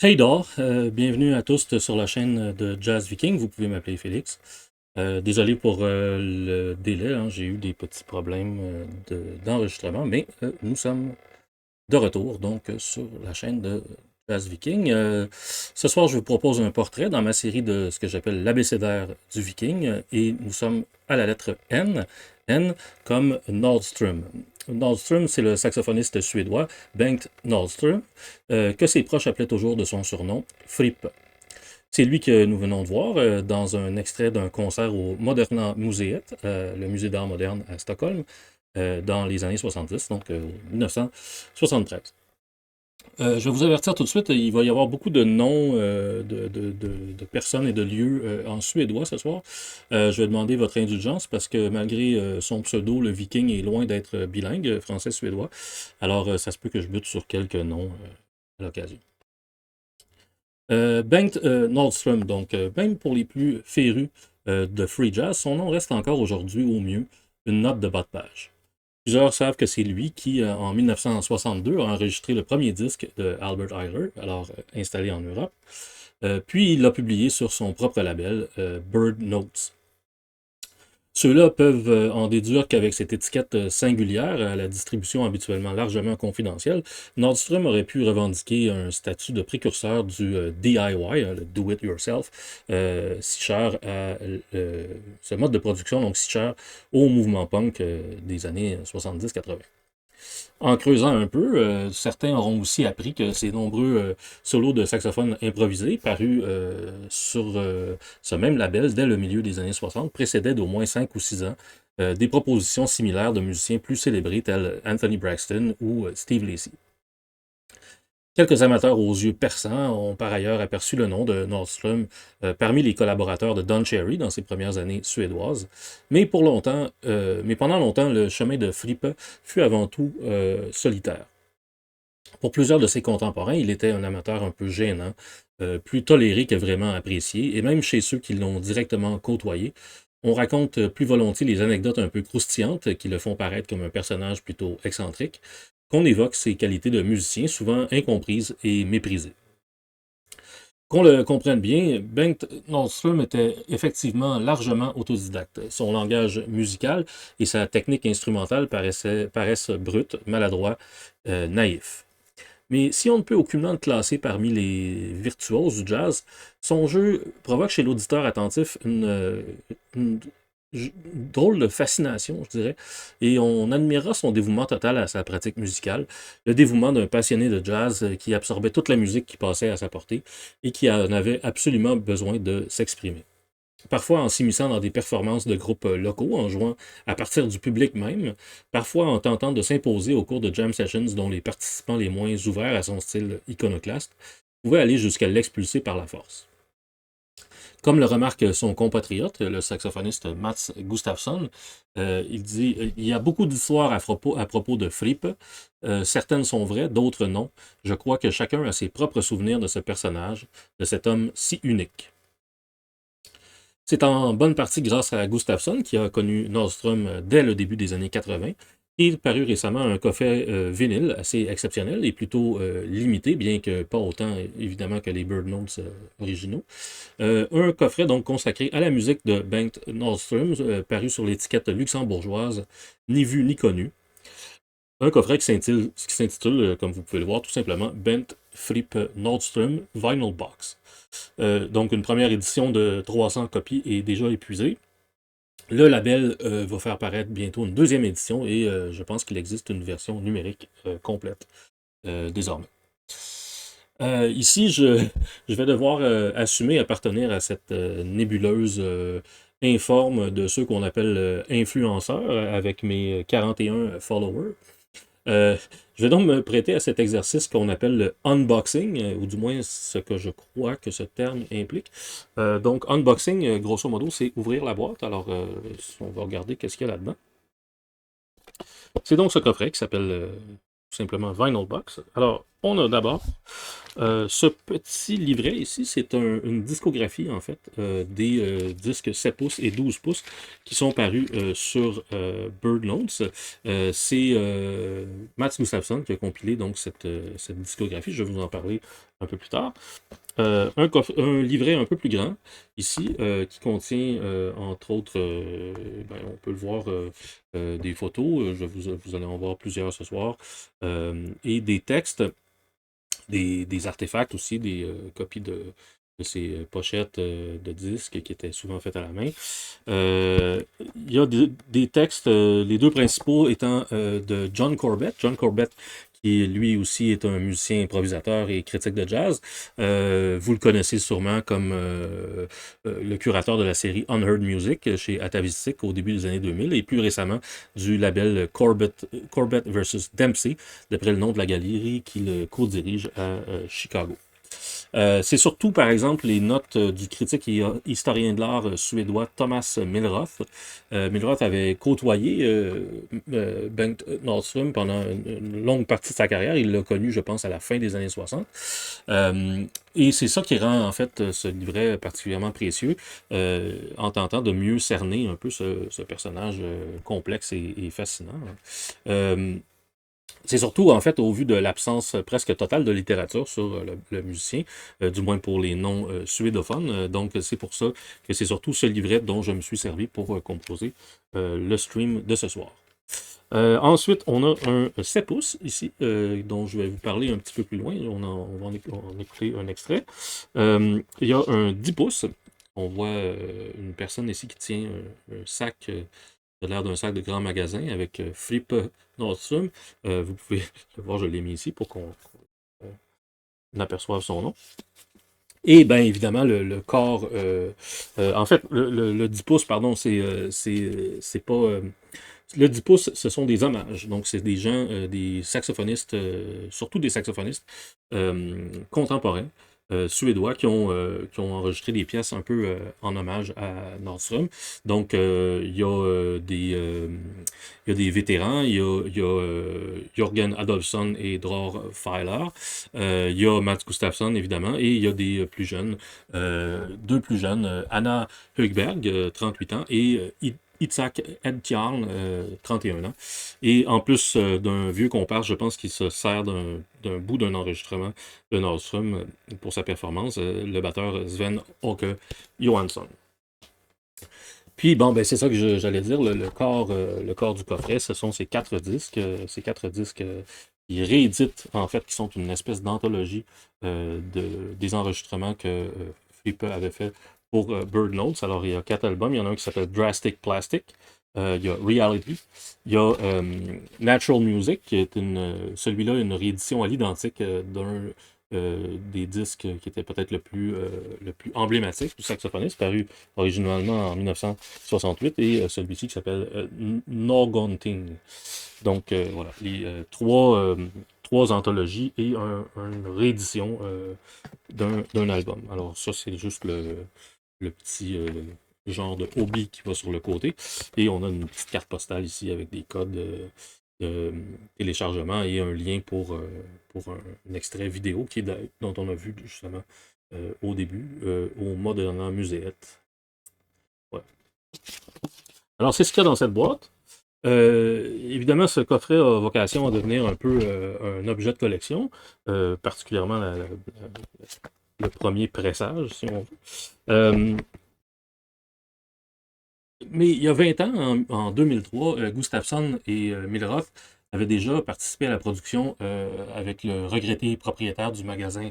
Hey d'or, bienvenue à tous sur la chaîne de Jazz Viking, vous pouvez m'appeler Félix. Désolé pour le délai, hein, j'ai eu des petits problèmes d'enregistrement, mais nous sommes de retour donc sur la chaîne de Jazz Viking. Ce soir, je vous propose un portrait dans ma série de ce que j'appelle l'abécédaire du Viking, et nous sommes à la lettre N, N comme Nordström. Nordström, c'est le saxophoniste suédois Bengt Nordström, que ses proches appelaient toujours de son surnom Frippe. C'est lui que nous venons de voir dans un extrait d'un concert au Moderna Museet, le musée d'art moderne à Stockholm, dans les années 70, donc 1973. Je vais vous avertir tout de suite, il va y avoir beaucoup de noms de personnes et de lieux en suédois ce soir. Je vais demander votre indulgence parce que malgré son pseudo, le Viking est loin d'être bilingue, français-suédois. Alors, ça se peut que je bute sur quelques noms à l'occasion. Bengt Nordström, donc, même pour les plus férus de free jazz, son nom reste encore aujourd'hui au mieux une note de bas de page. Plusieurs savent que c'est lui qui, en 1962, a enregistré le premier disque de Albert Ayler, alors installé en Europe. Puis il l'a publié sur son propre label, Bird Notes. Ceux-là peuvent en déduire qu'avec cette étiquette singulière, à la distribution habituellement largement confidentielle, Nordström aurait pu revendiquer un statut de précurseur du DIY, le Do It Yourself, si cher à ce mode de production, donc si cher au mouvement punk des années 70-80. En creusant un peu, certains auront aussi appris que ces nombreux solos de saxophone improvisés parus sur ce même label dès le milieu des années 60 précédaient d'au moins 5 ou 6 ans des propositions similaires de musiciens plus célébrés tels Anthony Braxton ou Steve Lacy. Quelques amateurs aux yeux perçants ont par ailleurs aperçu le nom de Nordström parmi les collaborateurs de Don Cherry dans ses premières années suédoises. Mais pendant longtemps, le chemin de Frippe fut avant tout solitaire. Pour plusieurs de ses contemporains, il était un amateur un peu gênant, plus toléré que vraiment apprécié, et même chez ceux qui l'ont directement côtoyé, on raconte plus volontiers les anecdotes un peu croustillantes qui le font paraître comme un personnage plutôt excentrique, qu'on évoque ses qualités de musicien, souvent incomprises et méprisées. Qu'on le comprenne bien, Bengt Nordström était effectivement largement autodidacte. Son langage musical et sa technique instrumentale paraissent bruts, maladroits, naïfs. Mais si on ne peut aucunement le classer parmi les virtuoses du jazz, son jeu provoque chez l'auditeur attentif une drôle de fascination, je dirais, et on admirera son dévouement total à sa pratique musicale, le dévouement d'un passionné de jazz qui absorbait toute la musique qui passait à sa portée et qui en avait absolument besoin de s'exprimer. Parfois en s'immisçant dans des performances de groupes locaux, en jouant à partir du public même, parfois en tentant de s'imposer au cours de jam sessions dont les participants les moins ouverts à son style iconoclaste pouvaient aller jusqu'à l'expulser par la force. Comme le remarque son compatriote, le saxophoniste Mats Gustafsson, il dit « Il y a beaucoup d'histoires à propos de Frippe. Certaines sont vraies, d'autres non. Je crois que chacun a ses propres souvenirs de ce personnage, de cet homme si unique. » C'est en bonne partie grâce à Gustafsson qui a connu Nordström dès le début des années 80. Il est paru récemment un coffret vinyle assez exceptionnel et plutôt limité, bien que pas autant évidemment que les Bird Notes originaux. Un coffret donc consacré à la musique de Bengt Nordström, paru sur l'étiquette luxembourgeoise Ni vu ni connu. Un coffret qui s'intitule, comme vous pouvez le voir, tout simplement Bengt Frippe Nordström Vinyl Box. Donc une première édition de 300 copies est déjà épuisée. Le label va faire paraître bientôt une deuxième édition et je pense qu'il existe une version numérique complète désormais. Ici, je vais devoir assumer appartenir à cette nébuleuse informe de ceux qu'on appelle influenceurs avec mes 41 followers. Je vais donc me prêter à cet exercice qu'on appelle le unboxing, ou du moins ce que je crois que ce terme implique. Donc, unboxing, grosso modo, c'est ouvrir la boîte. Alors, on va regarder qu'est-ce qu'il y a là-dedans. C'est donc ce coffret qui s'appelle tout simplement Vinyl Box. Alors, on a d'abord ce petit livret ici, c'est une discographie en fait des disques 7 pouces et 12 pouces qui sont parus sur Bird Notes. C'est Mats Gustafsson qui a compilé donc cette discographie, je vais vous en parler un peu plus tard. Un livret un peu plus grand, ici, qui contient, entre autres, on peut le voir, des photos, vous allez en voir plusieurs ce soir, et des textes, des artefacts aussi, des copies de ces pochettes de disques qui étaient souvent faites à la main. Il y a des textes, les deux principaux étant de John Corbett. John Corbett, qui lui aussi est un musicien improvisateur et critique de jazz. Vous le connaissez sûrement comme le curateur de la série Unheard Music chez Atavistic au début des années 2000 et plus récemment du label Corbett vs. Dempsey, d'après le nom de la galerie qu'il co-dirige à Chicago. C'est surtout, par exemple, les notes du critique et historien de l'art suédois Thomas Milroth. Milroth avait côtoyé Bengt Nordström pendant une longue partie de sa carrière. Il l'a connu, je pense, à la fin des années 60. Et c'est ça qui rend, en fait, ce livret particulièrement précieux, en tentant de mieux cerner un peu ce personnage complexe et fascinant. C'est surtout, en fait, au vu de l'absence presque totale de littérature sur le musicien, du moins pour les non-suédophones. Donc, c'est pour ça que c'est surtout ce livret dont je me suis servi pour composer le stream de ce soir. Ensuite, on a un 7 pouces ici, dont je vais vous parler un petit peu plus loin. On va en écouter un extrait. Il y a un 10 pouces. On voit une personne ici qui tient un sac... Ça a l'air d'un sac de grand magasin avec Frippe Nordström. Vous pouvez le voir, je l'ai mis ici pour qu'on aperçoive son nom. Et bien évidemment, le corps. En fait, le 10 pouces, pardon, c'est pas. Le 10 pouces, ce sont des hommages. Donc, c'est des gens, des saxophonistes, surtout des saxophonistes contemporains. Suédois qui ont enregistré des pièces un peu en hommage à Nordström. Donc, il y a des vétérans, il y a Jörgen Adolfsson et Dror Feiler, il y a Mats Gustafsson, évidemment, et il y a des plus jeunes, deux plus jeunes, Anna Högberg, 38 ans, et Itzhak Edtjarn, 31 ans. Et en plus d'un vieux comparse, je pense qu'il se sert d'un bout d'un enregistrement de Nordström pour sa performance, le batteur Sven Åke Johansson. Puis, bon, ben c'est ça que j'allais dire, le corps du coffret, ce sont ces 4 disques, qui rééditent, en fait, qui sont une espèce d'anthologie des enregistrements que Frippe avait fait pour Bird Notes. Alors, il y a 4 albums. Il y en a un qui s'appelle Drastic Plastic. Il y a Reality. Il y a Natural Music, qui est celui-là, une réédition à l'identique d'un des disques qui était peut-être le plus emblématique du saxophoniste, paru originalement en 1968, et celui-ci qui s'appelle Norgonting. Donc, voilà, les trois anthologies et une réédition d'un album. Alors ça, c'est juste le petit genre de hobby qui va sur le côté. Et on a une petite carte postale ici avec des codes de téléchargement et un lien pour un extrait vidéo dont on a vu justement au début, au Modena Museet. Ouais. Alors, c'est ce qu'il y a dans cette boîte. Évidemment, ce coffret a vocation à devenir un peu un objet de collection, particulièrement le premier pressage, si on veut. Mais il y a 20 ans, en 2003, Gustafsson et Milroth avaient déjà participé à la production avec le regretté propriétaire du magasin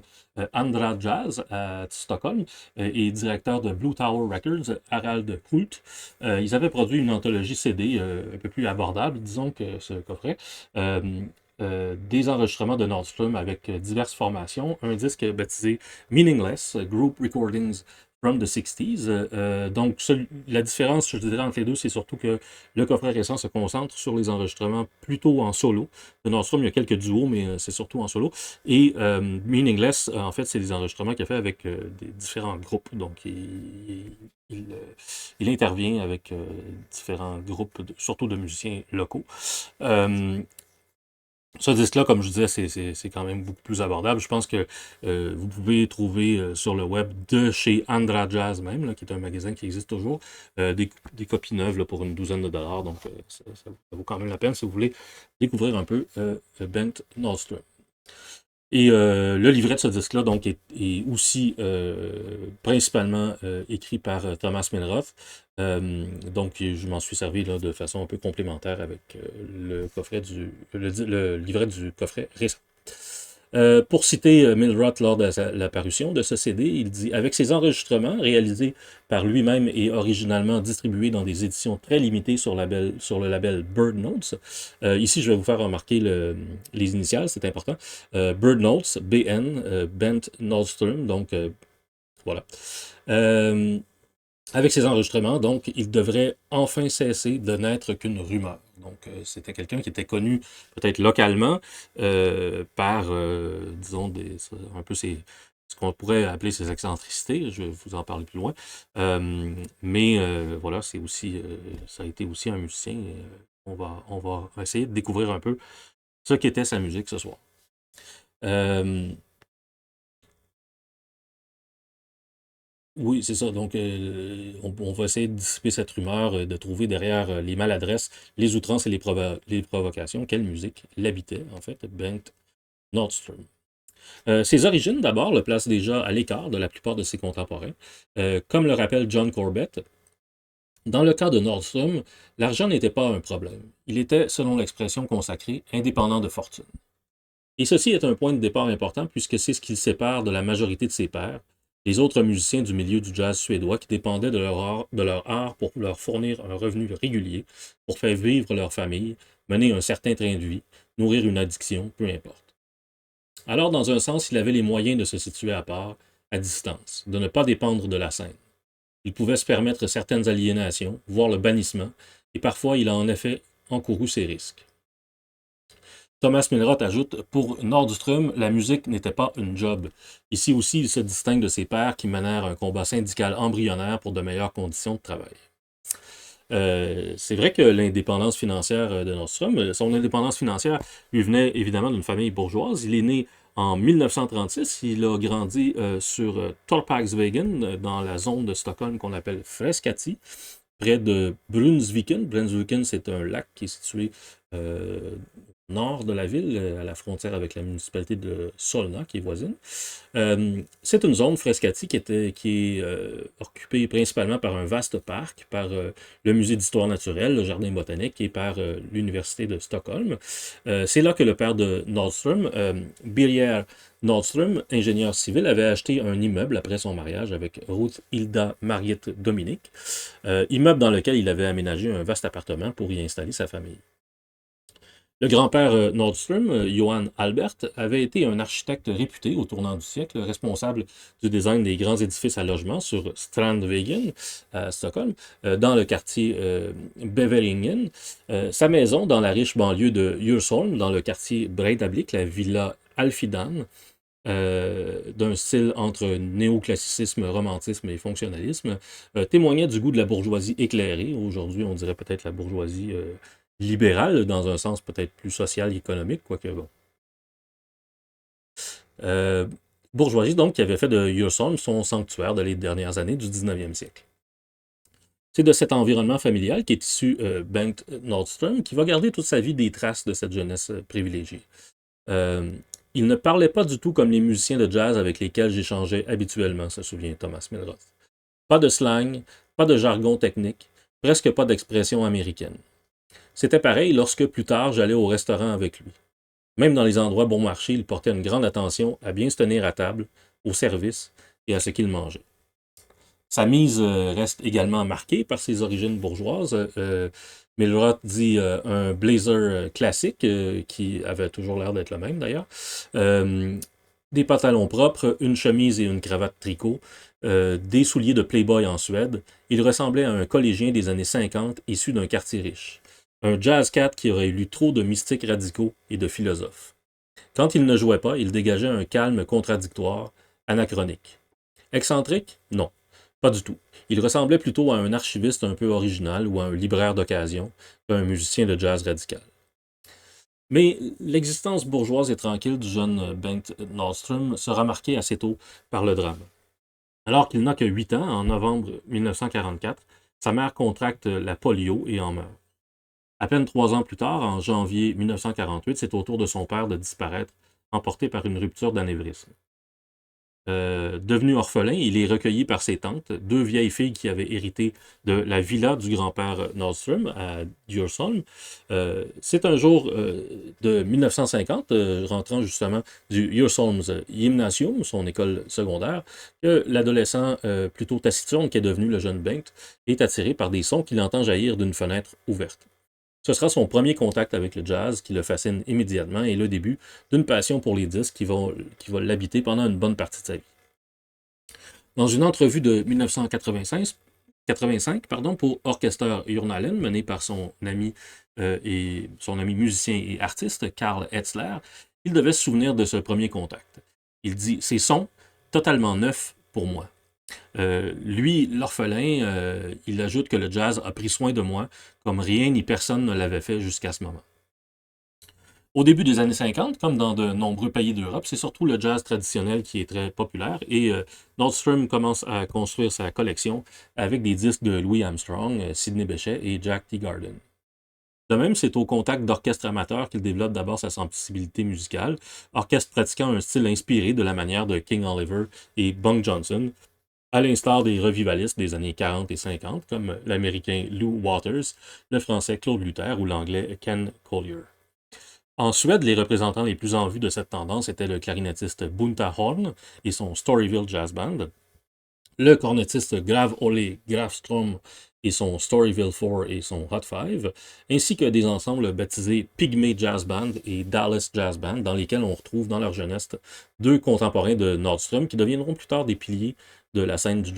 Andra Jazz à Stockholm et directeur de Blue Tower Records, Harald Krult. Ils avaient produit une anthologie CD un peu plus abordable, disons, que ce coffret. Des enregistrements de Nordstrom avec diverses formations, un disque baptisé Meaningless, Group Recordings from the 60s. Donc, la différence, je dirais, entre les deux, c'est surtout que le coffret récent se concentre sur les enregistrements plutôt en solo. De Nordstrom, il y a quelques duos, mais c'est surtout en solo. Et Meaningless, en fait, c'est des enregistrements qu'il a fait avec des différents groupes. Donc, il intervient avec différents groupes, surtout de musiciens locaux. Ce disque-là, comme je disais, c'est quand même beaucoup plus abordable. Je pense que vous pouvez trouver sur le web de chez Andra Jazz même, là, qui est un magasin qui existe toujours, des copies neuves là, pour une douzaine de dollars. Donc, ça vaut quand même la peine si vous voulez découvrir un peu Bengt Nordstrom. Et le livret de ce disque-là donc, est aussi principalement écrit par Thomas Milroth. Donc, je m'en suis servi là, de façon un peu complémentaire avec le coffret le livret du coffret récent. Pour citer Milroth lors de la parution de ce CD, il dit « Avec ses enregistrements réalisés par lui-même et originalement distribués dans des éditions très limitées sur le label Bird Notes », ici je vais vous faire remarquer les initiales, c'est important, Bird Notes, BN, Bengt Nordstrom, donc voilà. Avec ces enregistrements, donc, il devrait enfin cesser de n'être qu'une rumeur. Donc, c'était quelqu'un qui était connu peut-être localement par, disons, un peu ce qu'on pourrait appeler ses excentricités. Je vais vous en parler plus loin. Mais voilà, c'est aussi, ça a été aussi un musicien. On va essayer de découvrir un peu ce qu'était sa musique ce soir. Oui, c'est ça. Donc, on va essayer de dissiper cette rumeur, de trouver derrière les maladresses, les outrances et les provocations, quelle musique l'habitait, en fait, Bengt Nordstrom. Ses origines, d'abord, le placent déjà à l'écart de la plupart de ses contemporains. Comme le rappelle John Corbett, dans le cas de Nordstrom, l'argent n'était pas un problème. Il était, selon l'expression consacrée, indépendant de fortune. Et ceci est un point de départ important puisque c'est ce qui le sépare de la majorité de ses pairs, les autres musiciens du milieu du jazz suédois qui dépendaient de leur art pour leur fournir un revenu régulier, pour faire vivre leur famille, mener un certain train de vie, nourrir une addiction, peu importe. Alors, dans un sens, il avait les moyens de se situer à part, à distance, de ne pas dépendre de la scène. Il pouvait se permettre certaines aliénations, voire le bannissement, et parfois il a en effet encouru ses risques. Thomas Milroth ajoute, pour Nordstrom, la musique n'était pas une job. Ici aussi, il se distingue de ses pairs qui menèrent un combat syndical embryonnaire pour de meilleures conditions de travail. C'est vrai que l'indépendance financière de Nordstrom, son indépendance financière lui venait évidemment d'une famille bourgeoise. Il est né en 1936. Il a grandi sur Torpaksvägen, dans la zone de Stockholm qu'on appelle Frescati, près de Brunnsviken. Brunnsviken, c'est un lac qui est situé nord de la ville, à la frontière avec la municipalité de Solna, qui est voisine. C'est une zone Frescati qui est occupée principalement par un vaste parc, par le musée d'histoire naturelle, le jardin botanique et par l'université de Stockholm. C'est là que le père de Nordstrom, Birger Nordstrom, ingénieur civil, avait acheté un immeuble après son mariage avec Ruth Hilda Margit Dominic, immeuble dans lequel il avait aménagé un vaste appartement pour y installer sa famille. Le grand-père Nordstrom, Johan Albert, avait été un architecte réputé au tournant du siècle, responsable du design des grands édifices à logement sur Strandvägen, à Stockholm, dans le quartier Beveringen. Sa maison, dans la riche banlieue de Djursholm, dans le quartier Breidablik, la villa Alfidan, d'un style entre néoclassicisme, romantisme et fonctionnalisme, témoignait du goût de la bourgeoisie éclairée. Aujourd'hui, on dirait peut-être la bourgeoisie libérale, dans un sens peut-être plus social et économique, quoique bon. Euh, Bourgeoisie, donc, qui avait fait de Yourself son sanctuaire de les dernières années du 19e siècle. C'est de cet environnement familial qu'est issu Bengt Nordström, qui va garder toute sa vie des traces de cette jeunesse privilégiée. Euh, il ne parlait pas du tout comme les musiciens de jazz avec lesquels j'échangeais habituellement, se souvient Thomas Milroth. Pas de slang, pas de jargon technique, presque pas d'expression américaine. C'était pareil lorsque plus tard j'allais au restaurant avec lui. Même dans les endroits bon marché, il portait une grande attention à bien se tenir à table, au service et à ce qu'il mangeait. Sa mise reste également marquée par ses origines bourgeoises. Milroth dit un blazer classique, qui avait toujours l'air d'être le même d'ailleurs. Des pantalons propres, une chemise et une cravate tricot, des souliers de Playboy en Suède. Il ressemblait à un collégien des années 50 issu d'un quartier riche. Un jazz cat qui aurait lu trop de mystiques radicaux et de philosophes. Quand il ne jouait pas, il dégageait un calme contradictoire, anachronique. Excentrique? Non. Pas du tout. Il ressemblait plutôt à un archiviste un peu original ou à un libraire d'occasion qu'à un musicien de jazz radical. Mais l'existence bourgeoise et tranquille du jeune Bengt Nordström sera marquée assez tôt par le drame. Alors qu'il n'a que 8 ans, en novembre 1944, sa mère contracte la polio et en meurt. À peine 3 ans plus tard, en janvier 1948, c'est au tour de son père de disparaître, emporté par une rupture d'anévrisme. Devenu orphelin, il est recueilli par ses tantes, deux vieilles filles qui avaient hérité de la villa du grand-père Nordström à Djursholm. C'est un jour de 1950, rentrant justement du Djursholms Gymnasium, son école secondaire, que l'adolescent plutôt taciturne qui est devenu le jeune Bengt est attiré par des sons qu'il entend jaillir d'une fenêtre ouverte. Ce sera son premier contact avec le jazz qui le fascine immédiatement et le début d'une passion pour les disques qui va l'habiter pendant une bonne partie de sa vie. Dans une entrevue de 1985 pour Orchester Journalen, menée par son ami musicien et artiste Karl Etzler, il devait se souvenir de ce premier contact. Il dit « Ces sons, totalement neufs pour moi. Lui, l'orphelin, il ajoute que le jazz a pris soin de moi comme rien ni personne ne l'avait fait jusqu'à ce moment. » Au début des années 50, comme dans de nombreux pays d'Europe, c'est surtout le jazz traditionnel qui est très populaire et Nordström commence à construire sa collection avec des disques de Louis Armstrong, Sidney Bechet et Jack Teagarden. De même, c'est au contact d'orchestres amateurs qu'il développe d'abord sa sensibilité musicale, orchestre pratiquant un style inspiré de la manière de King Oliver et Bunk Johnson, à l'instar des revivalistes des années 40 et 50, comme l'américain Lou Waters, le français Claude Luther ou l'anglais Ken Collier. En Suède, les représentants les plus en vue de cette tendance étaient le clarinettiste Bunta Horn et son Storyville Jazz Band, le cornettiste Grav Ole Grafström et son Storyville 4 et son Hot Five, ainsi que des ensembles baptisés Pygmy Jazz Band et Dallas Jazz Band, dans lesquels on retrouve dans leur jeunesse deux contemporains de Nordström qui deviendront plus tard des piliers de la scène du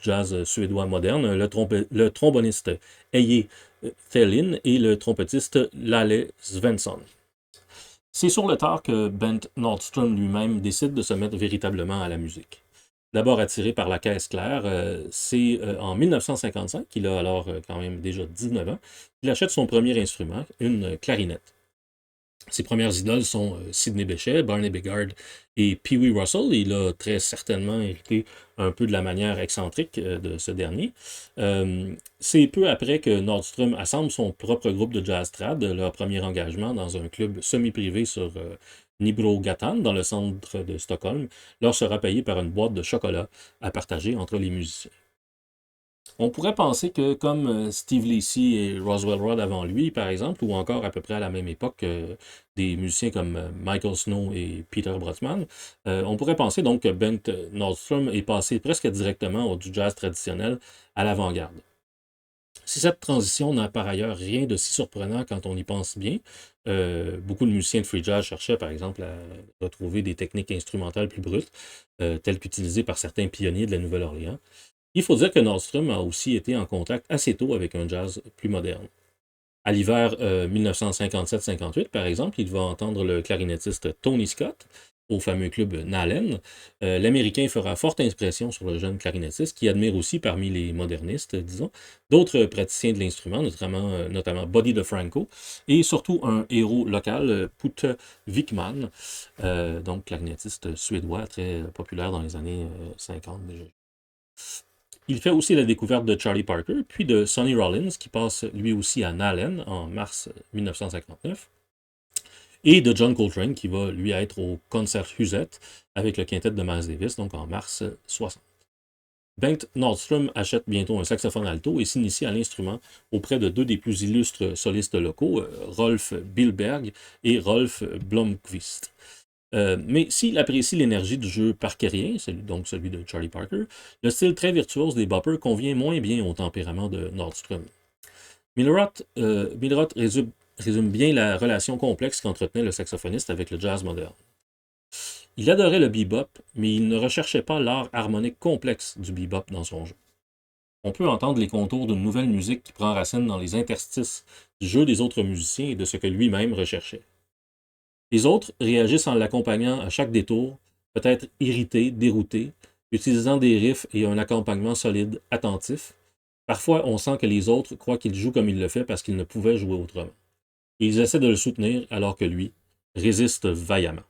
jazz suédois moderne, le tromboniste Eje Thelin et le trompettiste Lalle Svensson. C'est sur le tard que Bengt Nordström lui-même décide de se mettre véritablement à la musique. D'abord attiré par la caisse claire, c'est en 1955, qu'il a alors quand même déjà 19 ans, qu'il achète son premier instrument, une clarinette. Ses premières idoles sont Sidney Bechet, Barney Biggard et Pee Wee Russell. Il a très certainement hérité un peu de la manière excentrique de ce dernier. C'est peu après que Nordström assemble son propre groupe de jazz trad, leur premier engagement dans un club semi-privé sur Nybrogatan, dans le centre de Stockholm, leur sera payé par une boîte de chocolat à partager entre les musiciens. On pourrait penser que, comme Steve Lacy et Roswell Rudd avant lui, par exemple, ou encore à peu près à la même époque, des musiciens comme Michael Snow et Peter Brotman, on pourrait penser donc que Bengt Nordström est passé presque directement du jazz traditionnel à l'avant-garde. Si cette transition n'a par ailleurs rien de si surprenant quand on y pense bien, beaucoup de musiciens de free jazz cherchaient par exemple à retrouver des techniques instrumentales plus brutes, telles qu'utilisées par certains pionniers de la Nouvelle-Orléans. Il faut dire que Nordström a aussi été en contact assez tôt avec un jazz plus moderne. À l'hiver 1957-58, par exemple, il va entendre le clarinettiste Tony Scott au fameux club Nahlen. L'Américain fera forte impression sur le jeune clarinettiste, qui admire aussi parmi les modernistes, disons, d'autres praticiens de l'instrument, notamment Buddy DeFranco, et surtout un héros local, Putte Wickman, donc clarinettiste suédois très populaire dans les années 50 déjà. Il fait aussi la découverte de Charlie Parker, puis de Sonny Rollins, qui passe lui aussi à Nahlen en mars 1959, et de John Coltrane, qui va lui être au Concerthuset avec le quintet de Miles Davis, donc en mars 60. Bengt Nordström achète bientôt un saxophone alto et s'initie à l'instrument auprès de deux des plus illustres solistes locaux, Rolf Billberg et Rolf Blomqvist. Mais s'il apprécie l'énergie du jeu parkerien, donc celui de Charlie Parker, le style très virtuose des boppers convient moins bien au tempérament de Nordström. Milroth résume bien la relation complexe qu'entretenait le saxophoniste avec le jazz moderne. Il adorait le bebop, mais il ne recherchait pas l'art harmonique complexe du bebop dans son jeu. On peut entendre les contours d'une nouvelle musique qui prend racine dans les interstices du jeu des autres musiciens et de ce que lui-même recherchait. Les autres réagissent en l'accompagnant à chaque détour, peut-être irrités, déroutés, utilisant des riffs et un accompagnement solide, attentif. Parfois, on sent que les autres croient qu'il joue comme il le fait parce qu'il ne pouvait jouer autrement. Et ils essaient de le soutenir alors que lui résiste vaillamment.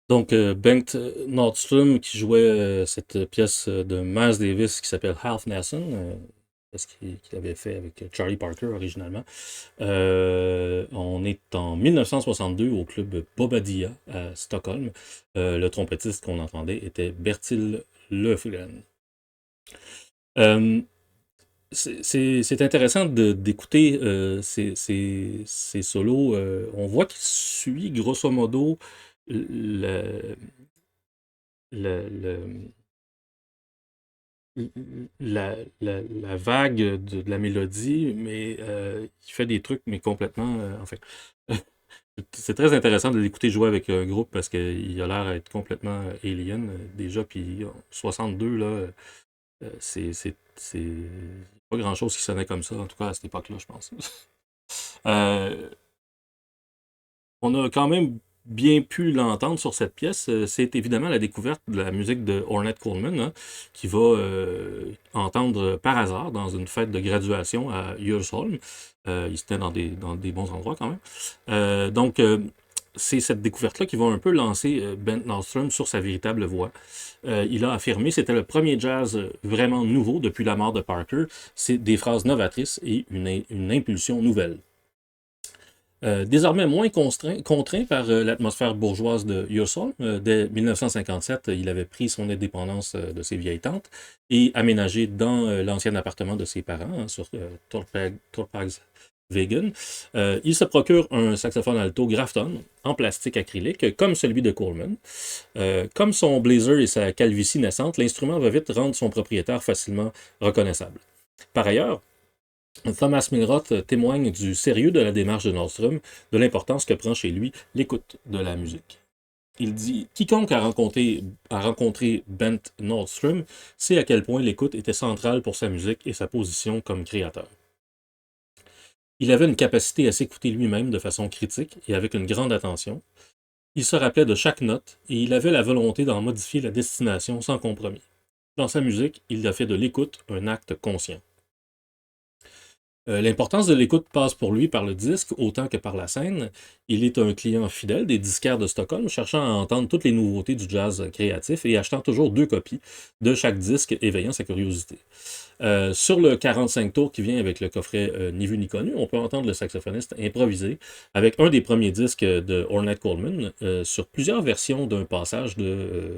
Donc, Bengt Nordström qui jouait cette pièce de Miles Davis qui s'appelle Half Nelson, ce qu'il avait fait avec Charlie Parker originalement. On est en 1962 au club Bobadilla à Stockholm. Le trompettiste qu'on entendait était Bertil Löfgren. C'est intéressant d'écouter ces solos. On voit qu'il suit grosso modo le, le- le- la vague de la mélodie, mais il fait des trucs, mais complètement. Enfin, c'est très intéressant de l'écouter jouer avec un groupe parce qu'il a l'air d'être complètement alien déjà. Puis 62, là, c'est pas grand-chose qui sonnait comme ça, en tout cas à cette époque-là, je pense. Euh, on a quand même bien pu l'entendre sur cette pièce. C'est évidemment la découverte de la musique de Ornette Coleman, hein, qui va entendre par hasard dans une fête de graduation à Djursholm. Il était dans des bons endroits quand même. Donc, c'est cette découverte-là qui va un peu lancer Bengt Nordström sur sa véritable voie. Il a affirmé, c'était le premier jazz vraiment nouveau depuis la mort de Parker. C'est des phrases novatrices et une impulsion nouvelle. Désormais moins contraint par l'atmosphère bourgeoise de Djursholm, dès 1957, il avait pris son indépendance de ses vieilles tantes et aménagé dans l'ancien appartement de ses parents, hein, sur Torpagsvägen. Il se procure un saxophone alto Grafton en plastique acrylique, comme celui de Coleman. Comme son blazer et sa calvitie naissante, l'instrument va vite rendre son propriétaire facilement reconnaissable. Par ailleurs, Thomas Milroth témoigne du sérieux de la démarche de Nordström, de l'importance que prend chez lui l'écoute de la musique. Il dit « Quiconque a rencontré Bengt Nordström sait à quel point l'écoute était centrale pour sa musique et sa position comme créateur. Il avait une capacité à s'écouter lui-même de façon critique et avec une grande attention. Il se rappelait de chaque note et il avait la volonté d'en modifier la destination sans compromis. Dans sa musique, il a fait de l'écoute un acte conscient. L'importance de l'écoute passe pour lui par le disque autant que par la scène. Il est un client fidèle des disquaires de Stockholm, cherchant à entendre toutes les nouveautés du jazz créatif et achetant toujours 2 copies de chaque disque, éveillant sa curiosité. Sur le 45 tours qui vient avec le coffret Ni vu ni connu, on peut entendre le saxophoniste improviser avec un des premiers disques de Ornette Coleman sur plusieurs versions d'un passage de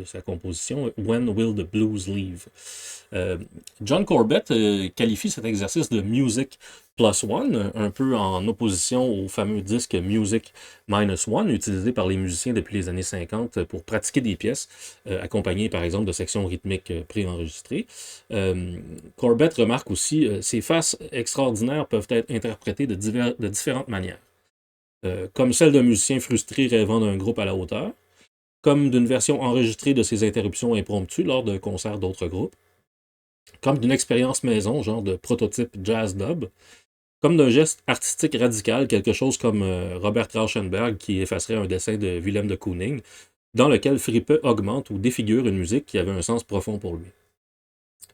sa composition When Will the Blues Leave. John Corbett qualifie cet exercice de Music Plus One, un peu en opposition au fameux disque Music Minus One, utilisé par les musiciens depuis les années 50 pour pratiquer des pièces, accompagnées par exemple de sections rythmiques préenregistrées. Corbett remarque aussi ces faces extraordinaires peuvent être interprétées de différentes manières. Comme celle d'un musicien frustré rêvant d'un groupe à la hauteur, comme d'une version enregistrée de ses interruptions impromptues lors de concerts d'autres groupes, comme d'une expérience maison, genre de prototype jazz dub, comme d'un geste artistique radical, quelque chose comme Robert Rauschenberg qui effacerait un dessin de Willem de Kooning, dans lequel Frippe augmente ou défigure une musique qui avait un sens profond pour lui.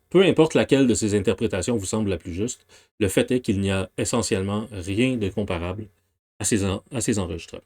Peu importe laquelle de ces interprétations vous semble la plus juste, le fait est qu'il n'y a essentiellement rien de comparable à ces enregistrements.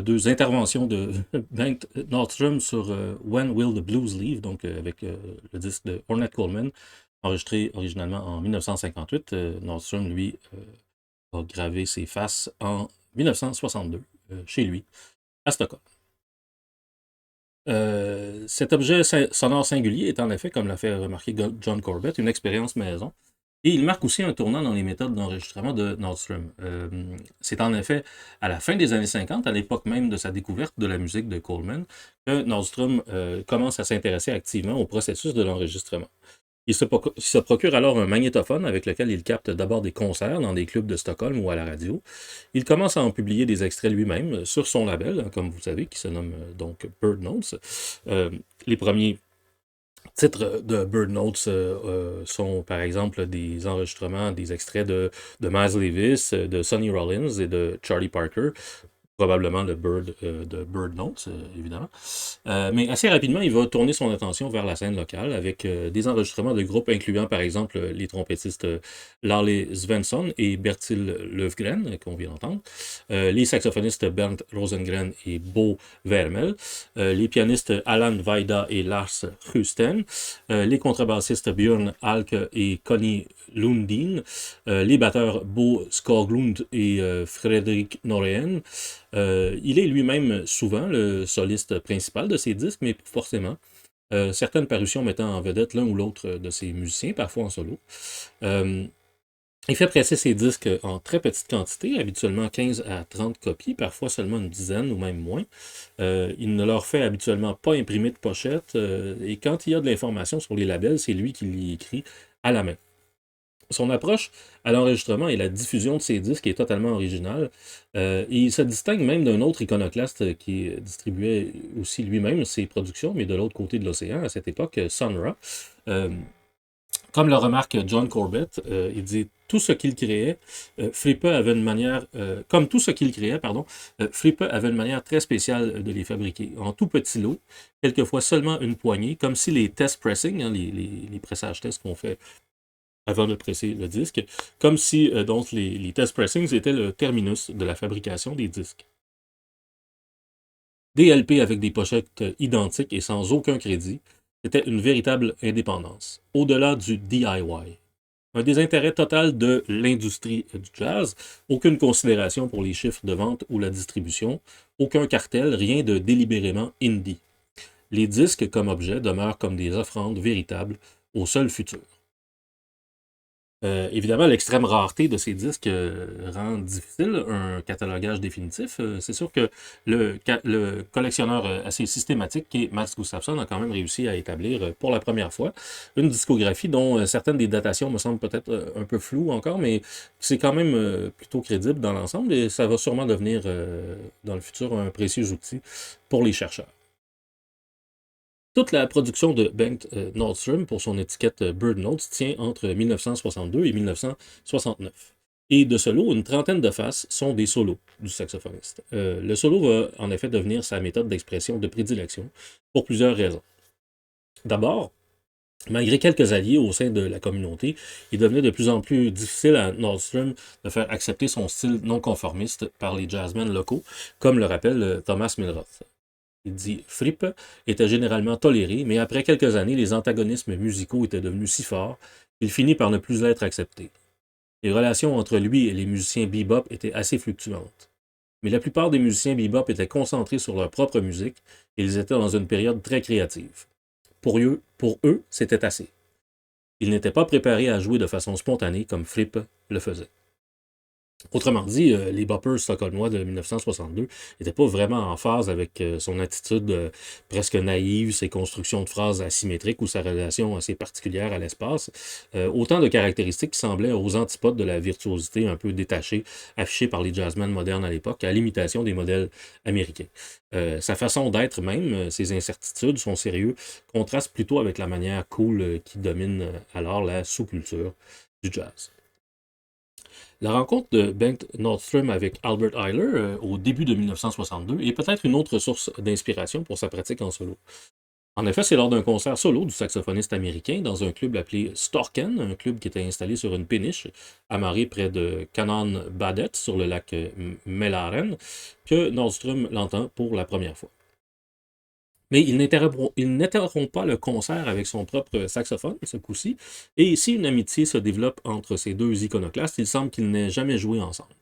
Deux interventions de Bengt Nordstrom sur When Will the Blues Leave, donc avec le disque de Ornette Coleman, enregistré originalement en 1958. Nordstrom, lui, a gravé ses faces en 1962 chez lui, à Stockholm. Cet objet sonore singulier est en effet, comme l'a fait remarquer John Corbett, une expérience maison. Et il marque aussi un tournant dans les méthodes d'enregistrement de Nordstrom. C'est en effet à la fin des années 50, à l'époque même de sa découverte de la musique de Coleman, que Nordstrom commence à s'intéresser activement au processus de l'enregistrement. Il se procure alors un magnétophone avec lequel il capte d'abord des concerts dans des clubs de Stockholm ou à la radio. Il commence à en publier des extraits lui-même sur son label, comme vous savez, qui se nomme donc Bird Notes. Les premiers titres de Bird Notes sont par exemple des enregistrements, des extraits de Miles Davis, de Sonny Rollins et de Charlie Parker, probablement le Bird de Bird Notes, évidemment. Mais assez rapidement, il va tourner son attention vers la scène locale avec des enregistrements de groupes incluant par exemple les trompettistes Lale Svensson et Bertil Löfgren, qu'on vient d'entendre, les saxophonistes Bernd Rosengren et Bo Vermel, les pianistes Alan Vaida et Lars Husten, les contrebassistes Björn Alke et Conny Lundin, les batteurs Bo Skoglund et Fredrik Norén. Il est lui-même souvent le soliste principal de ses disques, mais pas forcément. Certaines parutions mettant en vedette l'un ou l'autre de ses musiciens, parfois en solo. Il fait presser ses disques en très petite quantité, habituellement 15 à 30 copies, parfois seulement une dizaine ou même moins. Il ne leur fait habituellement pas imprimer de pochette, et quand il y a de l'information sur les labels, c'est lui qui l'y écrit à la main. Son approche à l'enregistrement et la diffusion de ses disques est totalement originale. Et il se distingue même d'un autre iconoclaste qui distribuait aussi lui-même ses productions, mais de l'autre côté de l'océan à cette époque, Sun Ra. Comme le remarque John Corbett, il dit tout ce qu'il créait, Frippe avait une manière, comme tout ce qu'il créait, pardon, Frippe avait une manière très spéciale de les fabriquer, en tout petits lots, quelquefois seulement une poignée, comme si les test pressing, hein, les pressages tests qu'on fait avant de presser le disque, comme si donc les test pressings étaient le terminus de la fabrication des disques. Des LP avec des pochettes identiques et sans aucun crédit, c'était une véritable indépendance, au-delà du DIY. Un désintérêt total de l'industrie du jazz, aucune considération pour les chiffres de vente ou la distribution, aucun cartel, rien de délibérément indie. Les disques comme objet demeurent comme des offrandes véritables au seul futur. Évidemment, l'extrême rareté de ces disques rend difficile un catalogage définitif. C'est sûr que le collectionneur assez systématique, qui est Mats Gustafsson, a quand même réussi à établir pour la première fois une discographie dont certaines des datations me semblent peut-être un peu floues encore, mais c'est quand même plutôt crédible dans l'ensemble et ça va sûrement devenir dans le futur un précieux outil pour les chercheurs. Toute la production de Bengt Nordström pour son étiquette Bird Notes tient entre 1962 et 1969. Et de solo, une trentaine de faces sont des solos du saxophoniste. Le solo va en effet devenir sa méthode d'expression de prédilection pour plusieurs raisons. D'abord, malgré quelques alliés au sein de la communauté, il devenait de plus en plus difficile à Nordström de faire accepter son style non conformiste par les jazzmen locaux, comme le rappelle Thomas Milroth. Il dit Frippe était généralement toléré, mais après quelques années, les antagonismes musicaux étaient devenus si forts qu'il finit par ne plus être accepté. Les relations entre lui et les musiciens bebop étaient assez fluctuantes. Mais la plupart des musiciens bebop étaient concentrés sur leur propre musique et ils étaient dans une période très créative. Pour eux, c'était assez. Ils n'étaient pas préparés à jouer de façon spontanée comme Frippe le faisait. Autrement dit, les boppers stockholmois de 1962 n'étaient pas vraiment en phase avec son attitude presque naïve, ses constructions de phrases asymétriques ou sa relation assez particulière à l'espace. Autant de caractéristiques qui semblaient aux antipodes de la virtuosité un peu détachée affichée par les jazzmen modernes à l'époque, à l'imitation des modèles américains. Sa façon d'être même, ses incertitudes, son sérieux, contrastent plutôt avec la manière cool qui domine alors la sous-culture du jazz. La rencontre de Bengt Nordström avec Albert Ayler au début de 1962 est peut-être une autre source d'inspiration pour sa pratique en solo. En effet, c'est lors d'un concert solo du saxophoniste américain dans un club appelé Storken, un club qui était installé sur une péniche amarrée près de Canon Badet sur le lac Mälaren, que Nordström l'entend pour la première fois. Mais il n'interrompt pas le concert avec son propre saxophone, ce coup-ci, et si une amitié se développe entre ces deux iconoclastes, il semble qu'ils n'aient jamais joué ensemble.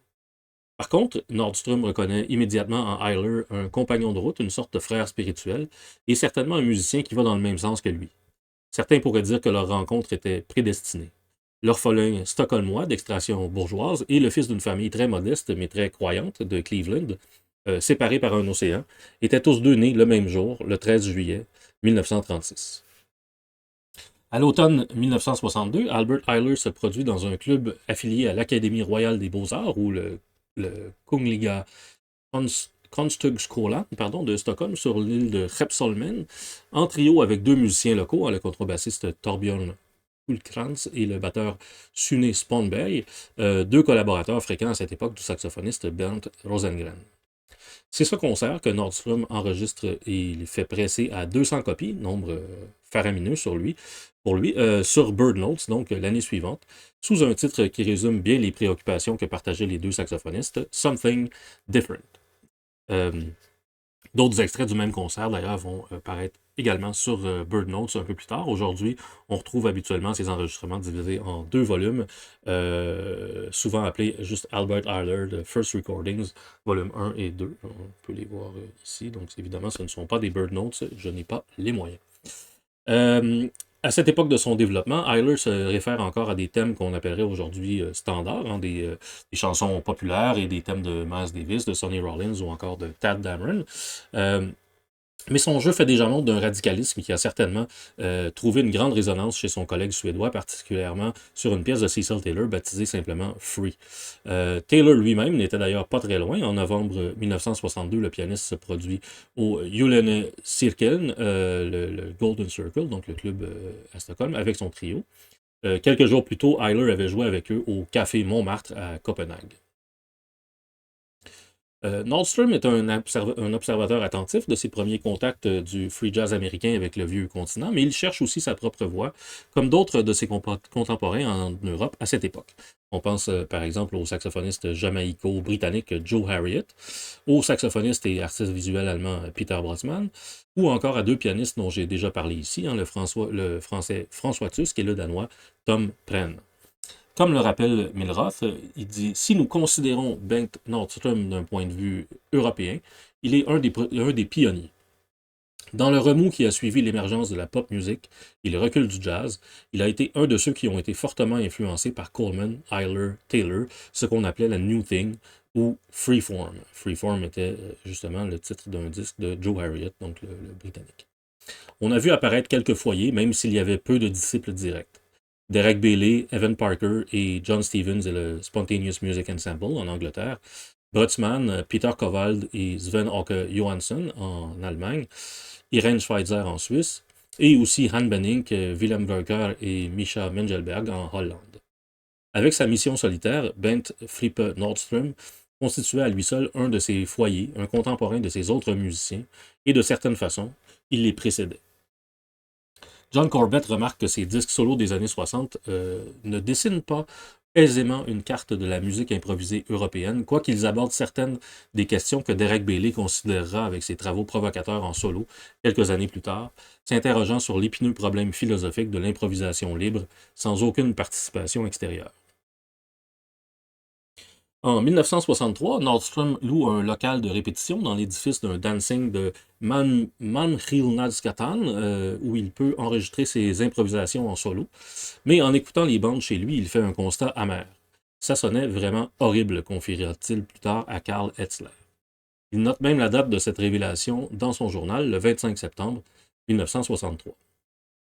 Par contre, Nordström reconnaît immédiatement en Ayler un compagnon de route, une sorte de frère spirituel, et certainement un musicien qui va dans le même sens que lui. Certains pourraient dire que leur rencontre était prédestinée. L'orphelin stockholmois d'extraction bourgeoise et le fils d'une famille très modeste mais très croyante de Cleveland, séparés par un océan, étaient tous deux nés le même jour, le 13 juillet 1936. À l'automne 1962, Albert Ayler se produit dans un club affilié à l'Académie royale des beaux-arts, ou le Kungliga Konsthögskolan de Stockholm, sur l'île de Repsolmen, en trio avec deux musiciens locaux, le contrebassiste Torbjörn Hultkrantz et le batteur Sune Sponberg, deux collaborateurs fréquents à cette époque du saxophoniste Bernd Rosengren. C'est ce concert que Nordstrom enregistre et il fait presser à 200 copies, nombre faramineux pour lui, sur Bird Notes, donc l'année suivante, sous un titre qui résume bien les préoccupations que partageaient les deux saxophonistes, Something Different. Euh, D'autres extraits du même concert, d'ailleurs, vont paraître également sur Bird Notes un peu plus tard. Aujourd'hui, on retrouve habituellement ces enregistrements divisés en deux volumes, souvent appelés juste Albert Ayler First Recordings, volume 1 et 2. On peut les voir ici. Donc, évidemment, ce ne sont pas des Bird Notes, je n'ai pas les moyens. À cette époque de son développement, Ayler se réfère encore à des thèmes qu'on appellerait aujourd'hui standards, hein, des chansons populaires et des thèmes de Miles Davis, de Sonny Rollins ou encore de Tadd Dameron. Mais son jeu fait déjà montre d'un radicalisme qui a certainement trouvé une grande résonance chez son collègue suédois, particulièrement sur une pièce de Cecil Taylor baptisée simplement Free. Taylor lui-même n'était d'ailleurs pas très loin. En novembre 1962, le pianiste se produit au Gyllene Cirkeln, le Golden Circle, donc le club à Stockholm, avec son trio. Quelques jours plus tôt, Ayler avait joué avec eux au Café Montmartre à Copenhague. Nordstrom est un observateur attentif de ses premiers contacts du free jazz américain avec le vieux continent, mais il cherche aussi sa propre voie, comme d'autres de ses contemporains en Europe à cette époque. On pense par exemple au saxophoniste jamaïco-britannique Joe Harriott, au saxophoniste et artiste visuel allemand Peter Brosman, ou encore à deux pianistes dont j'ai déjà parlé ici, hein, le français François Tusk et le danois Tom Pren. Comme le rappelle Milroth, il dit « Si nous considérons Bengt Nordstrom d'un point de vue européen, il est un des pionniers. Dans le remous qui a suivi l'émergence de la pop music et le recul du jazz, il a été un de ceux qui ont été fortement influencés par Coleman, Ayler, Taylor, ce qu'on appelait la New Thing ou Freeform. Freeform était justement le titre d'un disque de Joe Harriott, donc le Britannique. On a vu apparaître quelques foyers, même s'il y avait peu de disciples directs. Derek Bailey, Evan Parker et John Stevens et le Spontaneous Music Ensemble en Angleterre, Brutzmann, Peter Kowald et Sven Åke Johansson en Allemagne, Irene Schweitzer en Suisse, et aussi Han Benink, Willem Werker et Misha Mengelberg en Hollande. Avec sa mission solitaire, Bengt Frippe Nordstrom constituait à lui seul un de ses foyers, un contemporain de ses autres musiciens, et de certaines façons, il les précédait. John Corbett remarque que ces disques solos des années 60 ne dessinent pas aisément une carte de la musique improvisée européenne, quoiqu'ils abordent certaines des questions que Derek Bailey considérera avec ses travaux provocateurs en solo quelques années plus tard, s'interrogeant sur l'épineux problème philosophique de l'improvisation libre sans aucune participation extérieure. En 1963, Nordstrom loue un local de répétition dans l'édifice d'un dancing de Malmskillnadsgatan, où il peut enregistrer ses improvisations en solo. Mais en écoutant les bandes chez lui, il fait un constat amer. Ça sonnait vraiment horrible, confiera-t-il plus tard à Karl Etzler. Il note même la date de cette révélation dans son journal, le 25 septembre 1963.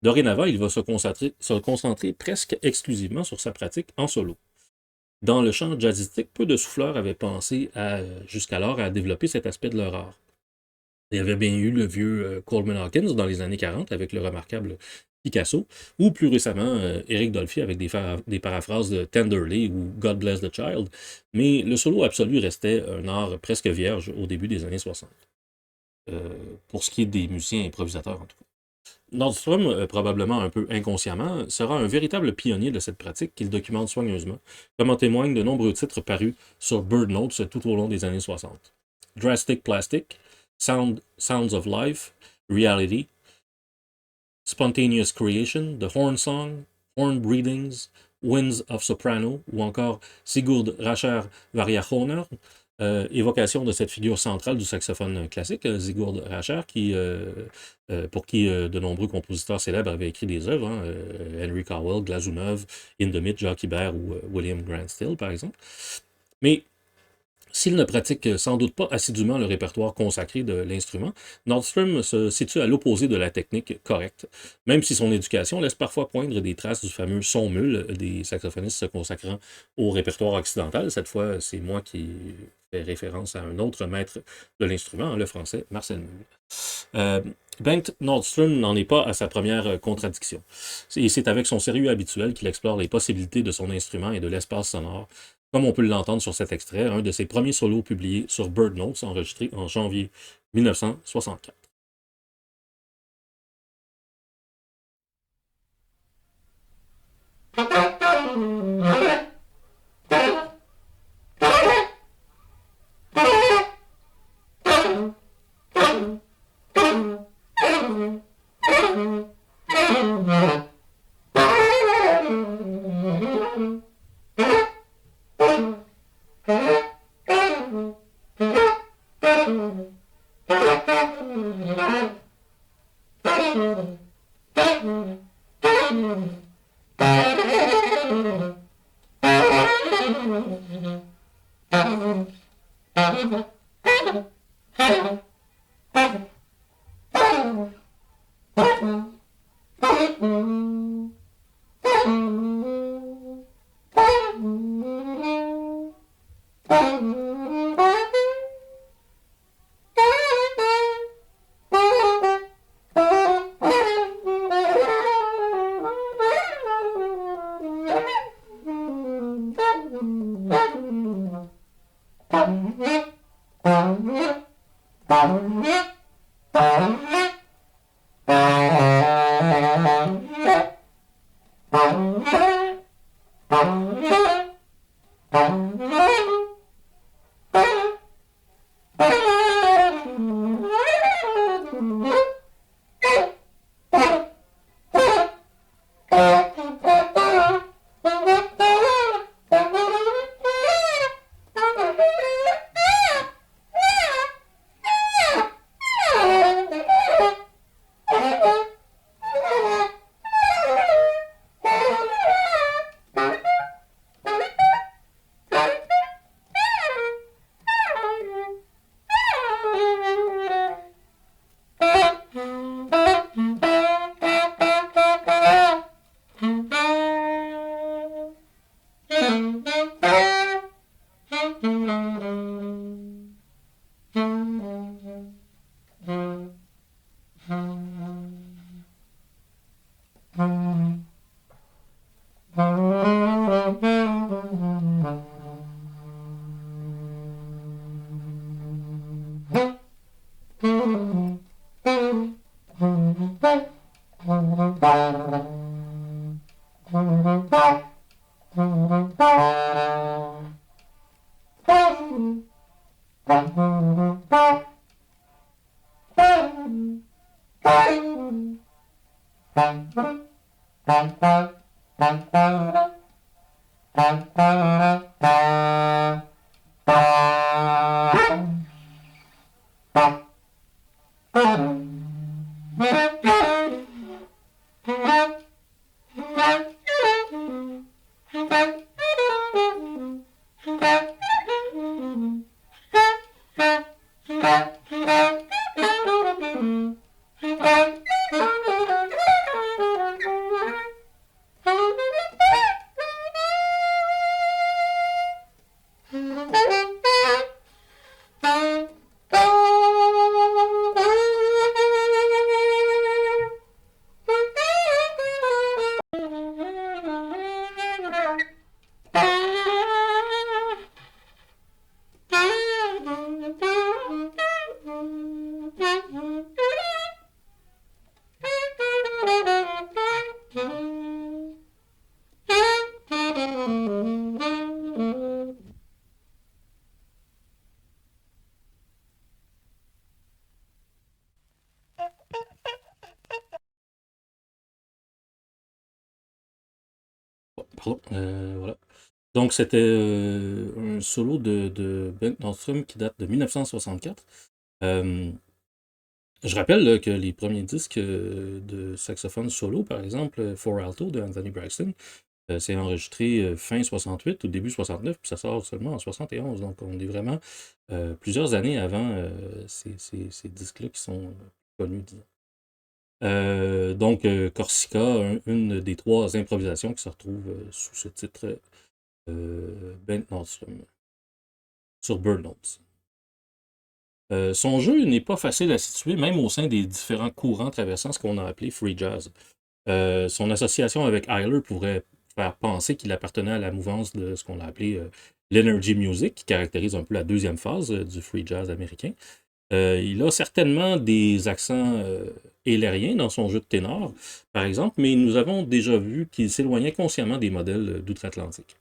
Dorénavant, il va se concentrer presque exclusivement sur sa pratique en solo. Dans le champ jazzistique, peu de souffleurs avaient pensé jusqu'alors à développer cet aspect de leur art. Il y avait bien eu le vieux Coleman Hawkins dans les années 40 avec le remarquable Picasso, ou plus récemment Eric Dolphy avec des paraphrases de Tenderly ou God Bless the Child, mais le solo absolu restait un art presque vierge au début des années 60, pour ce qui est des musiciens improvisateurs en tout cas. Nordstrom, probablement un peu inconsciemment, sera un véritable pionnier de cette pratique qu'il documente soigneusement, comme en témoignent de nombreux titres parus sur Bird Notes tout au long des années 60. Drastic Plastic, Sounds of Life, Reality, Spontaneous Creation, The Horn Song, Horn Breathings, Winds of Soprano, ou encore Sigurd Rascher Variationer, évocation de cette figure centrale du saxophone classique, Sigurd Rascher, pour qui de nombreux compositeurs célèbres avaient écrit des œuvres, hein, Henry Cowell, Glazunov, Hindemith, Jacques Ibert ou William Grant Still, par exemple. Mais s'il ne pratique sans doute pas assidûment le répertoire consacré de l'instrument, Nordstrom se situe à l'opposé de la technique correcte, même si son éducation laisse parfois poindre des traces du fameux son mule des saxophonistes se consacrant au répertoire occidental. Cette fois, c'est moi qui fais référence à un autre maître de l'instrument, le français Marcel Mull. Bengt Nordstrom n'en est pas à sa première contradiction. Et c'est avec son sérieux habituel qu'il explore les possibilités de son instrument et de l'espace sonore, comme on peut l'entendre sur cet extrait, un de ses premiers solos publiés sur Bird Notes, enregistré en janvier 1964. Pardon, voilà. Donc, c'était un solo de Bengt Nordström qui date de 1964. Je rappelle là, que les premiers disques de saxophone solo, par exemple, Four Alto de Anthony Braxton, c'est enregistré fin 68 ou début 69, puis ça sort seulement en 71. Donc, on est vraiment plusieurs années avant ces disques-là qui sont connus, disons. Donc, Corsica, une des trois improvisations qui se retrouvent sous ce titre Bengt Nordström sur Bird Notes. Son jeu n'est pas facile à situer, même au sein des différents courants traversant ce qu'on a appelé free jazz. Son association avec Eiler pourrait faire penser qu'il appartenait à la mouvance de ce qu'on a appelé l'energy music, qui caractérise un peu la deuxième phase du free jazz américain. Il a certainement des accents hélériens dans son jeu de ténor, par exemple, mais nous avons déjà vu qu'il s'éloignait consciemment des modèles d'outre-Atlantique.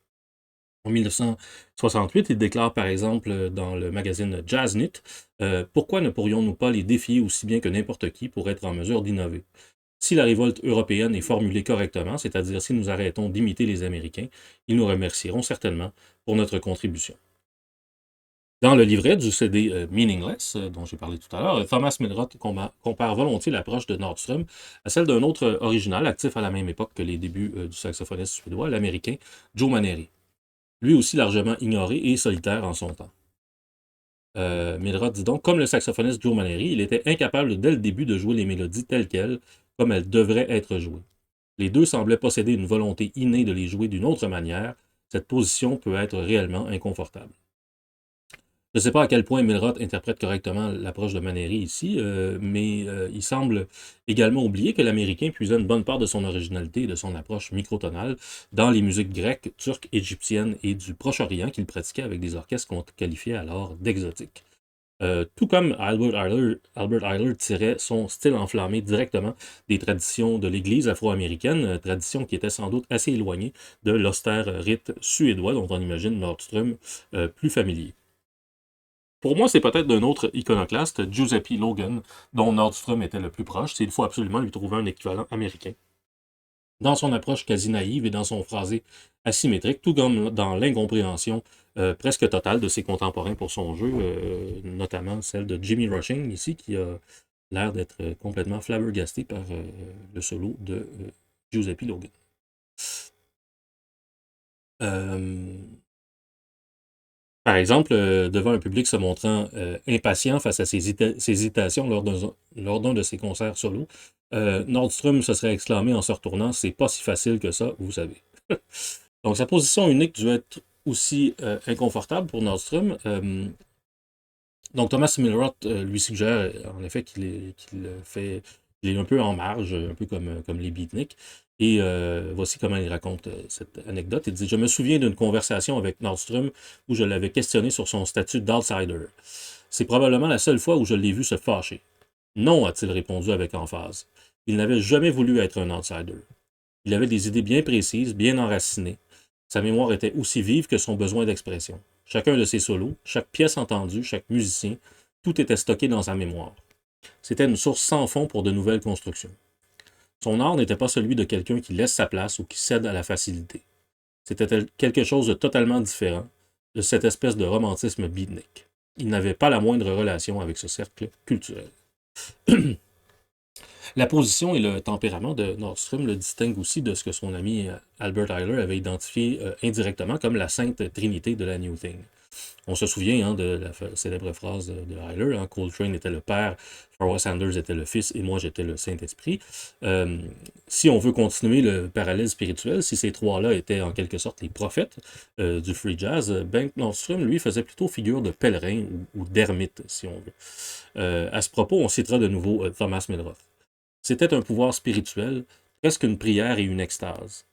En 1968, il déclare par exemple dans le magazine Jazznit pourquoi ne pourrions-nous pas les défier aussi bien que n'importe qui pour être en mesure d'innover? Si la révolte européenne est formulée correctement, c'est-à-dire si nous arrêtons d'imiter les Américains, ils nous remercieront certainement pour notre contribution. Dans le livret du CD Meaningless, dont j'ai parlé tout à l'heure, Thomas Milroth compare volontiers l'approche de Nordstrom à celle d'un autre original actif à la même époque que les débuts du saxophoniste suédois, l'américain Joe Maneri. Lui aussi largement ignoré et solitaire en son temps. Milroth dit donc, comme le saxophoniste Joe Maneri, il était incapable dès le début de jouer les mélodies telles quelles, comme elles devraient être jouées. Les deux semblaient posséder une volonté innée de les jouer d'une autre manière. Cette position peut être réellement inconfortable. Je ne sais pas à quel point Milroth interprète correctement l'approche de Maneri ici, mais il semble également oublier que l'Américain puisait une bonne part de son originalité et de son approche microtonale dans les musiques grecques, turques, égyptiennes et du Proche-Orient qu'il pratiquait avec des orchestres qu'on qualifiait alors d'exotiques. Tout comme Albert Ayler tirait son style enflammé directement des traditions de l'Église afro-américaine, tradition qui était sans doute assez éloignée de l'austère rite suédois dont on imagine Nordstrom plus familier. Pour moi, c'est peut-être d'un autre iconoclaste, Giuseppe Logan, dont Nordstrom était le plus proche. Il faut absolument lui trouver un équivalent américain. Dans son approche quasi naïve et dans son phrasé asymétrique, tout comme dans l'incompréhension presque totale de ses contemporains pour son jeu, notamment celle de Jimmy Rushing ici, qui a l'air d'être complètement flabbergasté par le solo de Giuseppe Logan. Par exemple, devant un public se montrant impatient face à ses hésitations lors d'un de ses concerts solo, Nordstrom se serait exclamé en se retournant « C'est pas si facile que ça, vous savez ». Donc sa position unique dut être aussi inconfortable pour Nordstrom. Donc Thomas Milroth lui suggère en effet qu'il est un peu en marge, un peu comme les beatniks. Et voici comment il raconte cette anecdote. Il dit « Je me souviens d'une conversation avec Nordstrom où je l'avais questionné sur son statut d'outsider. C'est probablement la seule fois où je l'ai vu se fâcher. Non, a-t-il répondu avec emphase. Il n'avait jamais voulu être un outsider. Il avait des idées bien précises, bien enracinées. Sa mémoire était aussi vive que son besoin d'expression. Chacun de ses solos, chaque pièce entendue, chaque musicien, tout était stocké dans sa mémoire. C'était une source sans fond pour de nouvelles constructions. Son art n'était pas celui de quelqu'un qui laisse sa place ou qui cède à la facilité. C'était quelque chose de totalement différent de cette espèce de romantisme beatnik. Il n'avait pas la moindre relation avec ce cercle culturel. La position et le tempérament de Nordstrom le distinguent aussi de ce que son ami Albert Ayler avait identifié indirectement comme la sainte trinité de la New Thing. On se souvient de la célèbre phrase de Ayler, Coltrane était le père, Farwell Sanders était le fils et moi j'étais le Saint-Esprit. Si on veut continuer le parallèle spirituel, si ces trois-là étaient en quelque sorte les prophètes du free jazz, Ben Nordstrom, lui, faisait plutôt figure de pèlerin ou d'ermite, si on veut. À ce propos, on citera de nouveau Thomas Milroth. C'était un pouvoir spirituel, presque une prière et une extase.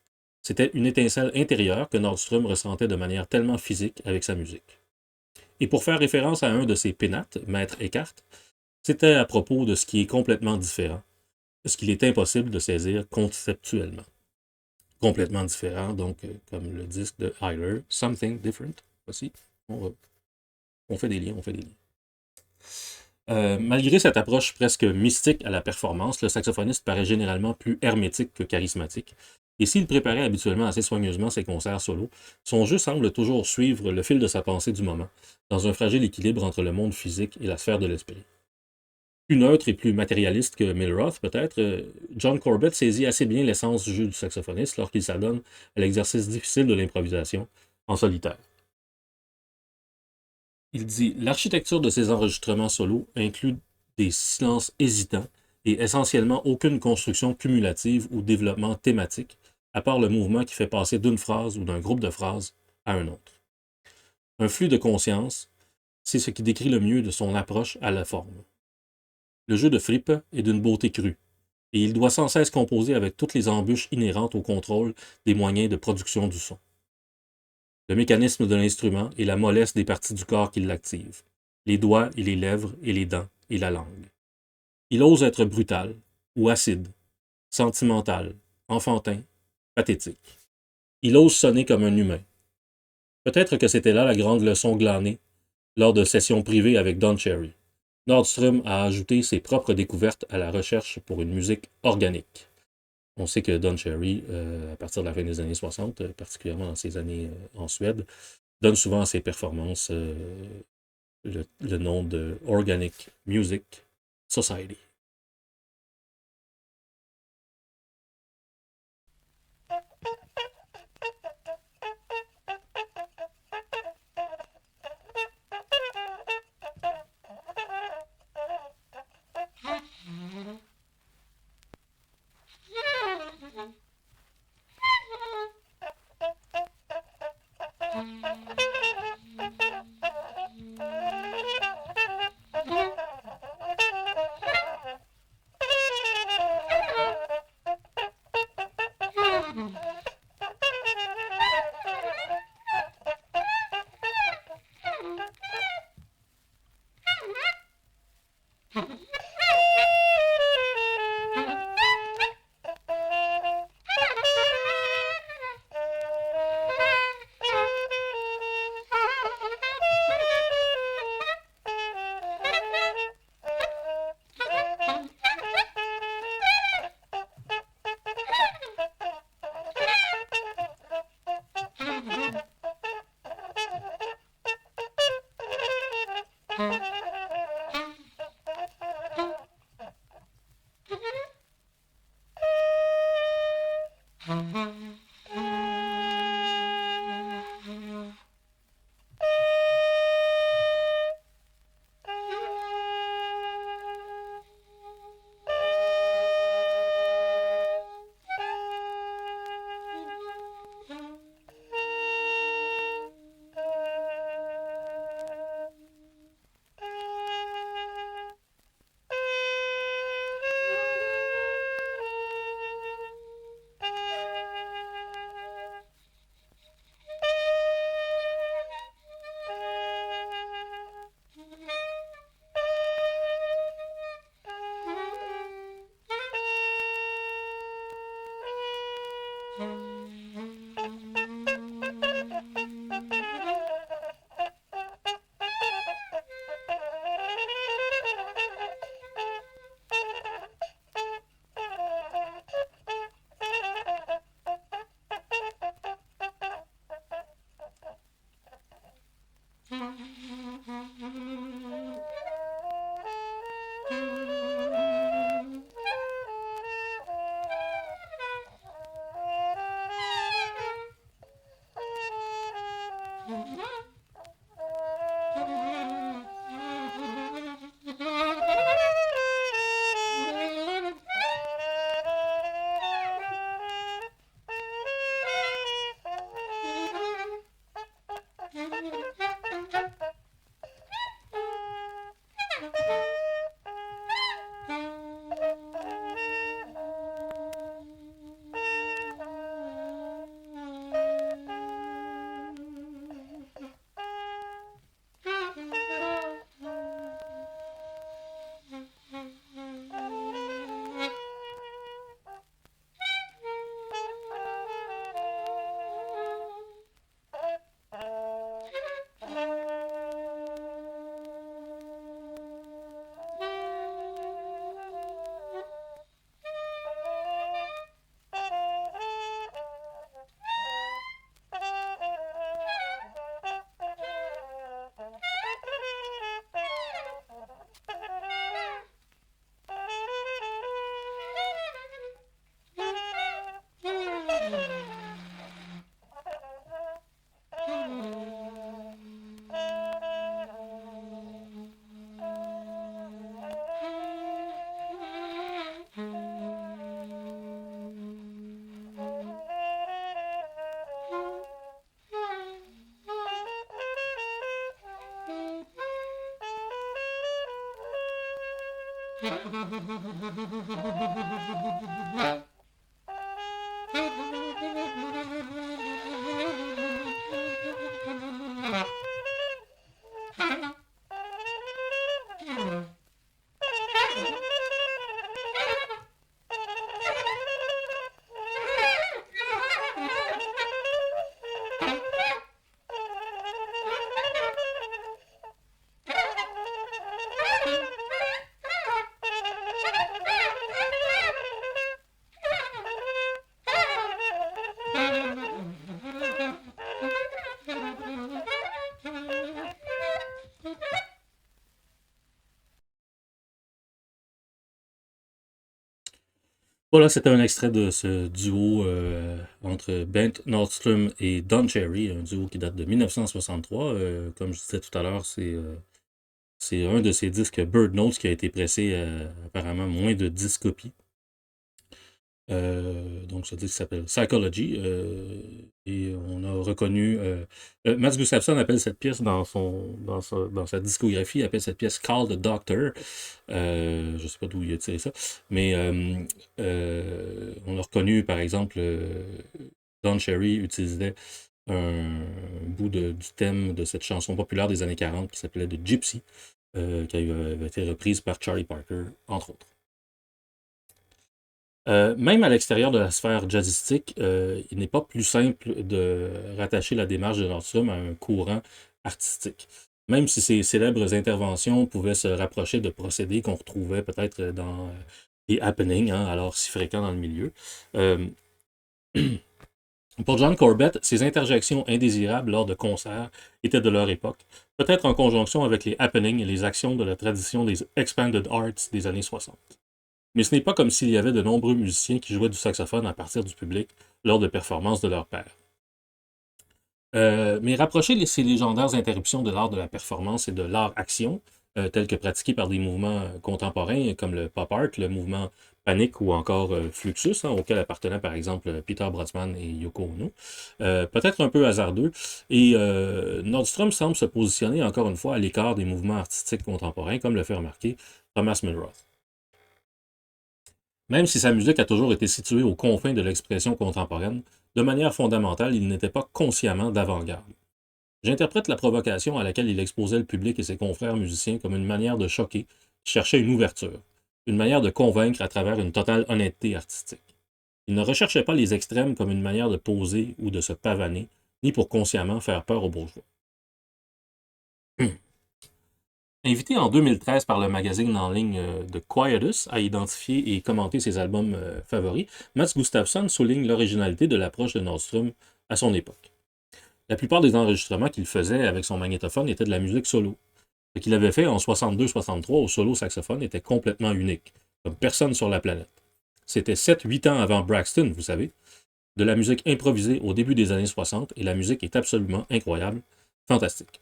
C'était une étincelle intérieure que Nordstrom ressentait de manière tellement physique avec sa musique. Et pour faire référence à un de ses pénates, Maître Eckhart, c'était à propos de ce qui est complètement différent, ce qu'il est impossible de saisir conceptuellement. Complètement différent, donc, comme le disque de Ayler, Something Different, aussi. On fait des liens, on fait des liens. Malgré cette approche presque mystique à la performance, le saxophoniste paraît généralement plus hermétique que charismatique. Et s'il préparait habituellement assez soigneusement ses concerts solo, son jeu semble toujours suivre le fil de sa pensée du moment, dans un fragile équilibre entre le monde physique et la sphère de l'esprit. Plus neutre et plus matérialiste que Milroth, peut-être, John Corbett saisit assez bien l'essence du jeu du saxophoniste lorsqu'il s'adonne à l'exercice difficile de l'improvisation en solitaire. Il dit « L'architecture de ces enregistrements solos inclut des silences hésitants et essentiellement aucune construction cumulative ou développement thématique, à part le mouvement qui fait passer d'une phrase ou d'un groupe de phrases à un autre. Un flux de conscience, c'est ce qui décrit le mieux de son approche à la forme. Le jeu de Frippe est d'une beauté crue, et il doit sans cesse composer avec toutes les embûches inhérentes au contrôle des moyens de production du son. Le mécanisme de l'instrument et la mollesse des parties du corps qui l'activent. Les doigts et les lèvres et les dents et la langue. Il ose être brutal, ou acide, sentimental, enfantin, pathétique. Il ose sonner comme un humain. Peut-être que c'était là la grande leçon glanée lors de sessions privées avec Don Cherry. Nordstrom a ajouté ses propres découvertes à la recherche pour une musique organique. On sait que Don Cherry, à partir de la fin des années 60, particulièrement dans ses années en Suède, donne souvent à ses performances le nom de Organic Music Society. Voilà, c'était un extrait de ce duo entre Bent Nordstrom et Don Cherry, un duo qui date de 1963. Comme je disais tout à l'heure, c'est un de ces disques Bird Notes qui a été pressé apparemment moins de 10 copies. Donc, ce disque s'appelle Psychology. Et on a reconnu. Mats Gustafsson appelle cette pièce dans sa discographie, appelle cette pièce Call the Doctor. Je ne sais pas d'où il a tiré ça. Mais on a reconnu, par exemple, Don Cherry utilisait un bout du thème de cette chanson populaire des années 40 qui s'appelait The Gypsy, qui avait été reprise par Charlie Parker, entre autres. Même à l'extérieur de la sphère jazzistique, il n'est pas plus simple de rattacher la démarche de Nordstrom à un courant artistique. Même si ses célèbres interventions pouvaient se rapprocher de procédés qu'on retrouvait peut-être dans les happenings, hein, alors si fréquents dans le milieu. Pour John Corbett, ces interjections indésirables lors de concerts étaient de leur époque, peut-être en conjonction avec les happenings et les actions de la tradition des expanded arts des années 60. Mais ce n'est pas comme s'il y avait de nombreux musiciens qui jouaient du saxophone à partir du public lors de performances de leur père. Mais rapprocher ces légendaires interruptions de l'art de la performance et de l'art-action, tels que pratiqués par des mouvements contemporains comme le pop art, le mouvement Panic ou encore Fluxus, hein, auquel appartenaient par exemple Peter Brosman et Yoko Ono, peut-être un peu hasardeux. Et Nordstrom semble se positionner encore une fois à l'écart des mouvements artistiques contemporains, comme le fait remarquer Thomas Milroth. Même si sa musique a toujours été située aux confins de l'expression contemporaine, de manière fondamentale, il n'était pas consciemment d'avant-garde. J'interprète la provocation à laquelle il exposait le public et ses confrères musiciens comme une manière de choquer, chercher une ouverture, une manière de convaincre à travers une totale honnêteté artistique. Il ne recherchait pas les extrêmes comme une manière de poser ou de se pavaner, ni pour consciemment faire peur aux bourgeois. Invité en 2013 par le magazine en ligne The Quietus à identifier et commenter ses albums favoris, Mats Gustafsson souligne l'originalité de l'approche de Nordstrom à son époque. La plupart des enregistrements qu'il faisait avec son magnétophone étaient de la musique solo. Ce qu'il avait fait en 62-63 au solo saxophone était complètement unique, comme personne sur la planète. C'était 7-8 ans avant Braxton, vous savez, de la musique improvisée au début des années 60, et la musique est absolument incroyable, fantastique.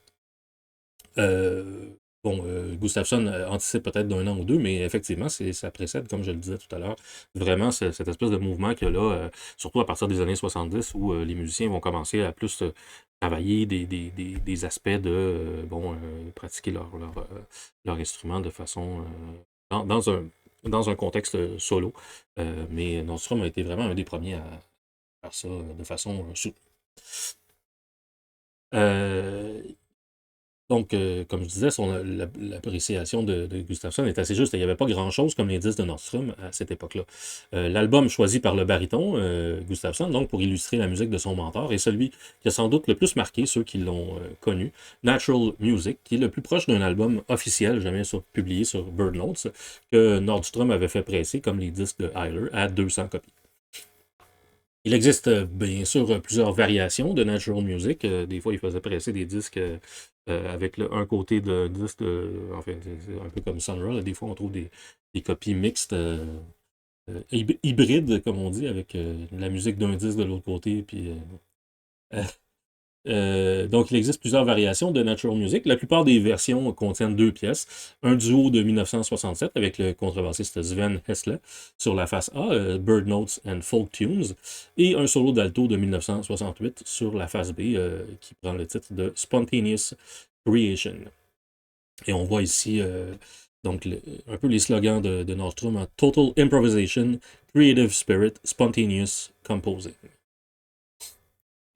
Gustafsson anticipe peut-être d'un an ou deux, mais effectivement, ça précède, comme je le disais tout à l'heure, vraiment cette espèce de mouvement qu'il y a là, surtout à partir des années 70, où les musiciens vont commencer à plus travailler des aspects de pratiquer leur instrument de façon dans un contexte solo. Mais Nordstrom a été vraiment un des premiers à faire ça de façon soutenue. Donc, comme je disais, l'appréciation de Gustafsson est assez juste. Il n'y avait pas grand-chose comme l'indice de Nordstrom à cette époque-là. L'album choisi par le baryton, Gustafsson, donc pour illustrer la musique de son mentor, est celui qui a sans doute le plus marqué ceux qui l'ont connu, Natural Music, qui est le plus proche d'un album officiel jamais publié sur Bird Notes, que Nordstrom avait fait presser, comme les disques de Hyler, à 200 copies. Il existe bien sûr plusieurs variations de Natural Music. Des fois, il faisait presser des disques avec un côté de disque, enfin, c'est un peu comme Sonra. Des fois, on trouve des copies mixtes, hybrides, comme on dit, avec la musique d'un disque de l'autre côté. Puis, donc, il existe plusieurs variations de Natural Music. La plupart des versions contiennent deux pièces. Un duo de 1967 avec le contrebassiste Sven Hessle sur la face A, Bird Notes and Folk Tunes, et un solo d'alto de 1968 sur la face B qui prend le titre de Spontaneous Creation. Et on voit ici donc un peu les slogans de Nordstrom, hein. Total Improvisation, Creative Spirit, Spontaneous Composing.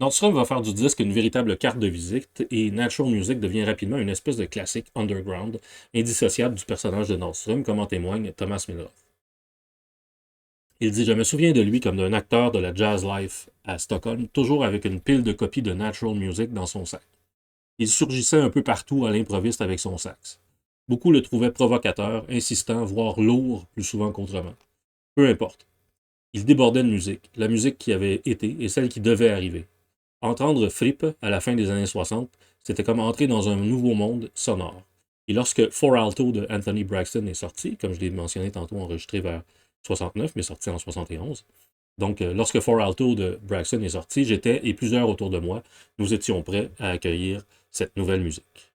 Nordstrom va faire du disque une véritable carte de visite et Natural Music devient rapidement une espèce de classique underground, indissociable du personnage de Nordstrom, comme en témoigne Thomas Milroth. Il dit « Je me souviens de lui comme d'un acteur de la jazz life à Stockholm, toujours avec une pile de copies de Natural Music dans son sac. Il surgissait un peu partout à l'improviste avec son sax. Beaucoup le trouvaient provocateur, insistant, voire lourd, plus souvent qu'autrement. Peu importe. Il débordait de musique, la musique qui avait été et celle qui devait arriver. Entendre Fripp à la fin des années 60, c'était comme entrer dans un nouveau monde sonore. Et lorsque Four Alto de Anthony Braxton est sorti, comme je l'ai mentionné tantôt, enregistré vers 69, mais sorti en 71. Donc, lorsque For Alto de Braxton est sorti, j'étais et plusieurs autour de moi, nous étions prêts à accueillir cette nouvelle musique.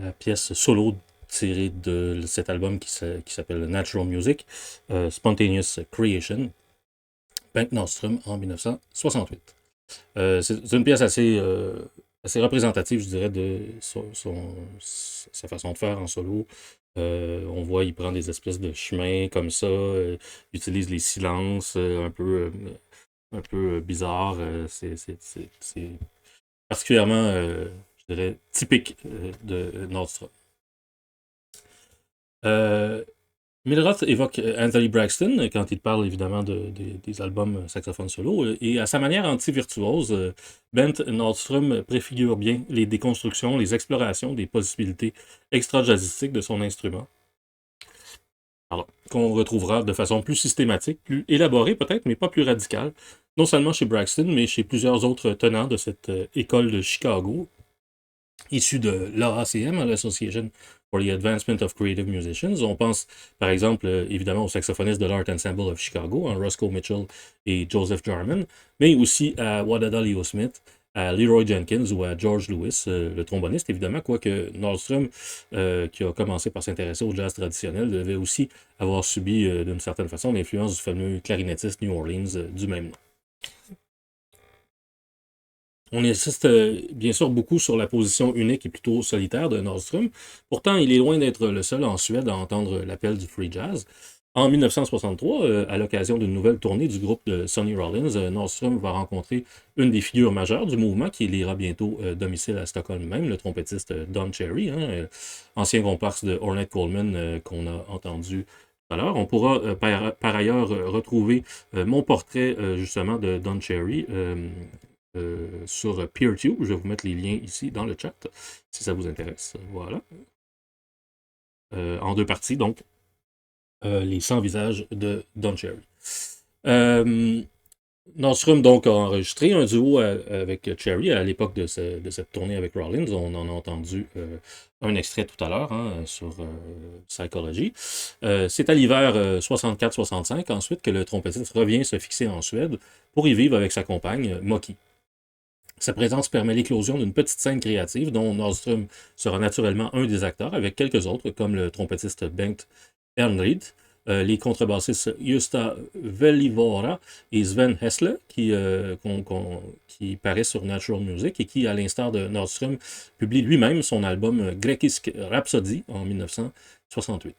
La pièce solo tirée de cet album qui s'appelle Natural Music, Spontaneous Creation, Bengt Nordström en 1968. C'est une pièce assez représentative, je dirais, de sa façon de faire en solo. On voit, il prend des espèces de chemins comme ça, il utilise les silences un peu bizarres. C'est particulièrement, je dirais, typique de Nordström. Milroth évoque Anthony Braxton quand il parle évidemment des albums saxophone solo, et à sa manière anti-virtuose, Bengt Nordström préfigure bien les déconstructions, les explorations des possibilités extra-jazzistiques de son instrument. Alors, qu'on retrouvera de façon plus systématique, plus élaborée peut-être, mais pas plus radicale, non seulement chez Braxton, mais chez plusieurs autres tenants de cette école de Chicago, issue de l'AACM, l'Association for the Advancement of Creative Musicians. On pense, par exemple, évidemment, aux saxophonistes de l'Art Ensemble of Chicago, Roscoe Mitchell et Joseph Jarman, mais aussi à Wadada Leo Smith, à Leroy Jenkins ou à George Lewis, le tromboniste, évidemment, quoique Nordström, qui a commencé par s'intéresser au jazz traditionnel, devait aussi avoir subi, d'une certaine façon, l'influence du fameux clarinettiste New Orleans du même nom. On insiste bien sûr beaucoup sur la position unique et plutôt solitaire de Nordström. Pourtant, il est loin d'être le seul en Suède à entendre l'appel du free jazz. En 1963, à l'occasion d'une nouvelle tournée du groupe de Sonny Rollins, Nordström va rencontrer une des figures majeures du mouvement qui ira bientôt domicile à Stockholm même, le trompettiste Don Cherry, ancien comparse de Ornette Coleman qu'on a entendu tout à l'heure. On pourra par ailleurs retrouver mon portrait justement de Don Cherry sur PeerTube. Je vais vous mettre les liens ici dans le chat, si ça vous intéresse. Voilà. En deux parties, donc, les 100 visages de Don Cherry. Nordström donc a enregistré un duo avec Cherry à l'époque de cette tournée avec Rollins. On en a entendu un extrait tout à l'heure sur Psychology. C'est à l'hiver 64-65 ensuite que le trompettiste revient se fixer en Suède pour y vivre avec sa compagne Moki. Sa présence permet l'éclosion d'une petite scène créative dont Nordström sera naturellement un des acteurs, avec quelques autres, comme le trompettiste Bengt Ernrid, les contrebassistes Justa Velivora et Sven Hessle, qui paraissent sur Natural Music et qui, à l'instar de Nordström, publie lui-même son album Grekisk Rhapsody en 1968.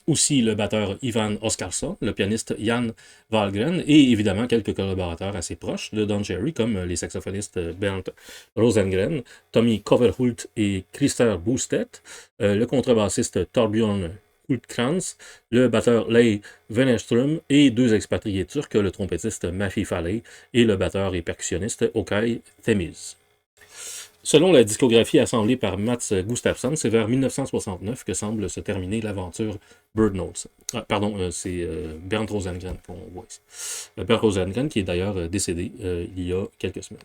Aussi le batteur Ivan Oscarsson, le pianiste Jan Wahlgren et évidemment quelques collaborateurs assez proches de Don Cherry comme les saxophonistes Bernd Rosengren, Tommy Coverhult et Christer Bostedt, le contrebassiste Torbjörn Hultkrantz, le batteur Ley Wennerström et deux expatriés turcs, le trompettiste Mafi Faley et le batteur et percussionniste Okay Temiz. Selon la discographie assemblée par Mats Gustafsson, c'est vers 1969 que semble se terminer l'aventure Bird Notes. C'est Bernd Rosengren qu'on voit ici. Bernd Rosengren qui est d'ailleurs décédé il y a quelques semaines.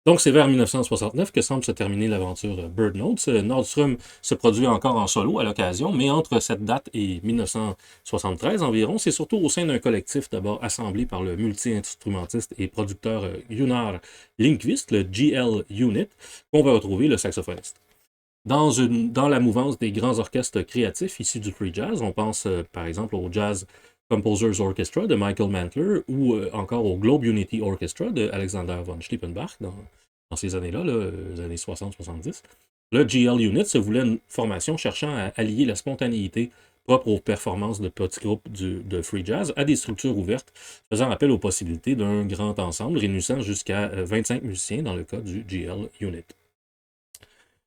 Donc, c'est vers 1969 que semble se terminer l'aventure Bird Notes. Nordstrom se produit encore en solo à l'occasion, mais entre cette date et 1973 environ, c'est surtout au sein d'un collectif d'abord assemblé par le multi-instrumentiste et producteur Gunnar Lindqvist, le GL Unit, qu'on va retrouver le saxophoniste. Dans la mouvance des grands orchestres créatifs issus du free jazz, on pense par exemple au Jazz Composers Orchestra de Michael Mantler ou encore au Globe Unity Orchestra de Alexander von Schliepenbach dans ces années-là, les années 60-70. Le GL Unit se voulait une formation cherchant à allier la spontanéité propre aux performances de petits groupes de free jazz à des structures ouvertes, faisant appel aux possibilités d'un grand ensemble réunissant jusqu'à 25 musiciens dans le cas du GL Unit.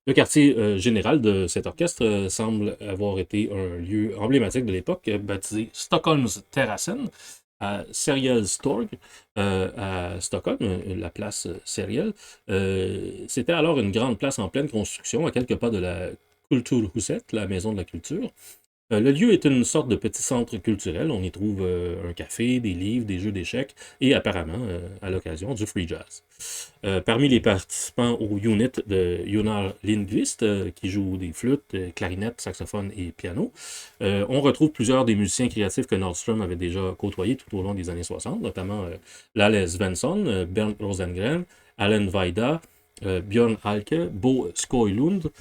Le quartier général de cet orchestre semble avoir été un lieu emblématique de l'époque, baptisé Stockholms Terrassen, à Sergelstorg, à Stockholm, la place Seriel. C'était alors une grande place en pleine construction, à quelques pas de la Kulturhuset, la maison de la culture. Le lieu est une sorte de petit centre culturel. On y trouve un café, des livres, des jeux d'échecs et apparemment, à l'occasion, du free jazz. Parmi les participants au unit de Gunnar Lindqvist, qui joue des flûtes, clarinettes, saxophones et piano, on retrouve plusieurs des musiciens créatifs que Nordstrom avait déjà côtoyés tout au long des années 60, notamment Lalle Svensson, Bernd Rosengren, Allen Weida, Björn Halke, Bo Skoglund,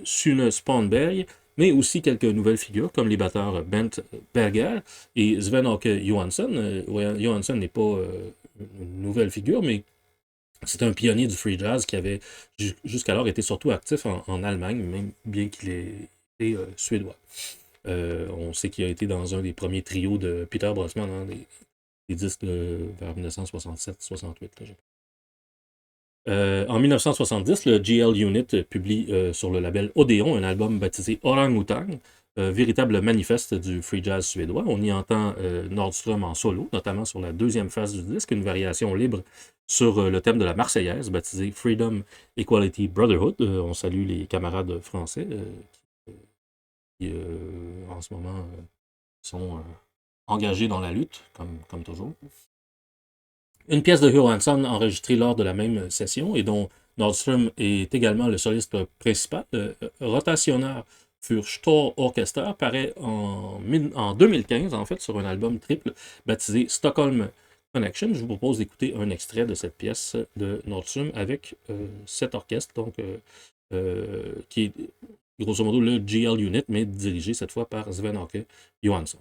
Sune Spanberg, mais aussi quelques nouvelles figures comme les batteurs Bent Berger et Sven-Åke Johansson. Johansson n'est pas une nouvelle figure, mais c'est un pionnier du free jazz qui avait jusqu'alors été surtout actif en Allemagne, même bien qu'il ait été suédois. On sait qu'il a été dans un des premiers trios de Peter Brosman, hein, des disques vers 1967-68. En 1970, le GL Unit publie sur le label Odeon un album baptisé Orang Outang, véritable manifeste du free jazz suédois. On y entend Nordstrom en solo, notamment sur la deuxième phase du disque, une variation libre sur le thème de la Marseillaise, baptisée Freedom, Equality, Brotherhood. On salue les camarades français qui, en ce moment, sont engagés dans la lutte, comme toujours. Une pièce de Johansson enregistrée lors de la même session et dont Nordstrom est également le soliste principal, Rotationer für Stor Orchester, paraît en 2015, en fait, sur un album triple baptisé Stockholm Connection. Je vous propose d'écouter un extrait de cette pièce de Nordstrom avec cet orchestre, donc, qui est grosso modo le GL Unit, mais dirigé cette fois par Sven-Åke Johansson.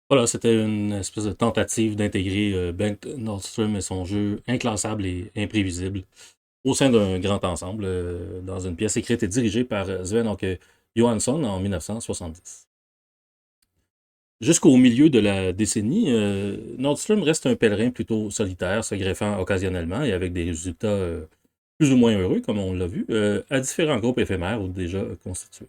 Voilà, c'était une espèce de tentative d'intégrer Bengt Nordstrom et son jeu inclassable et imprévisible au sein d'un grand ensemble dans une pièce écrite et dirigée par Sven-Åke Johansson en 1970. Jusqu'au milieu de la décennie, Nordstrom reste un pèlerin plutôt solitaire, se greffant occasionnellement et avec des résultats plus ou moins heureux, comme on l'a vu, à différents groupes éphémères ou déjà constitués.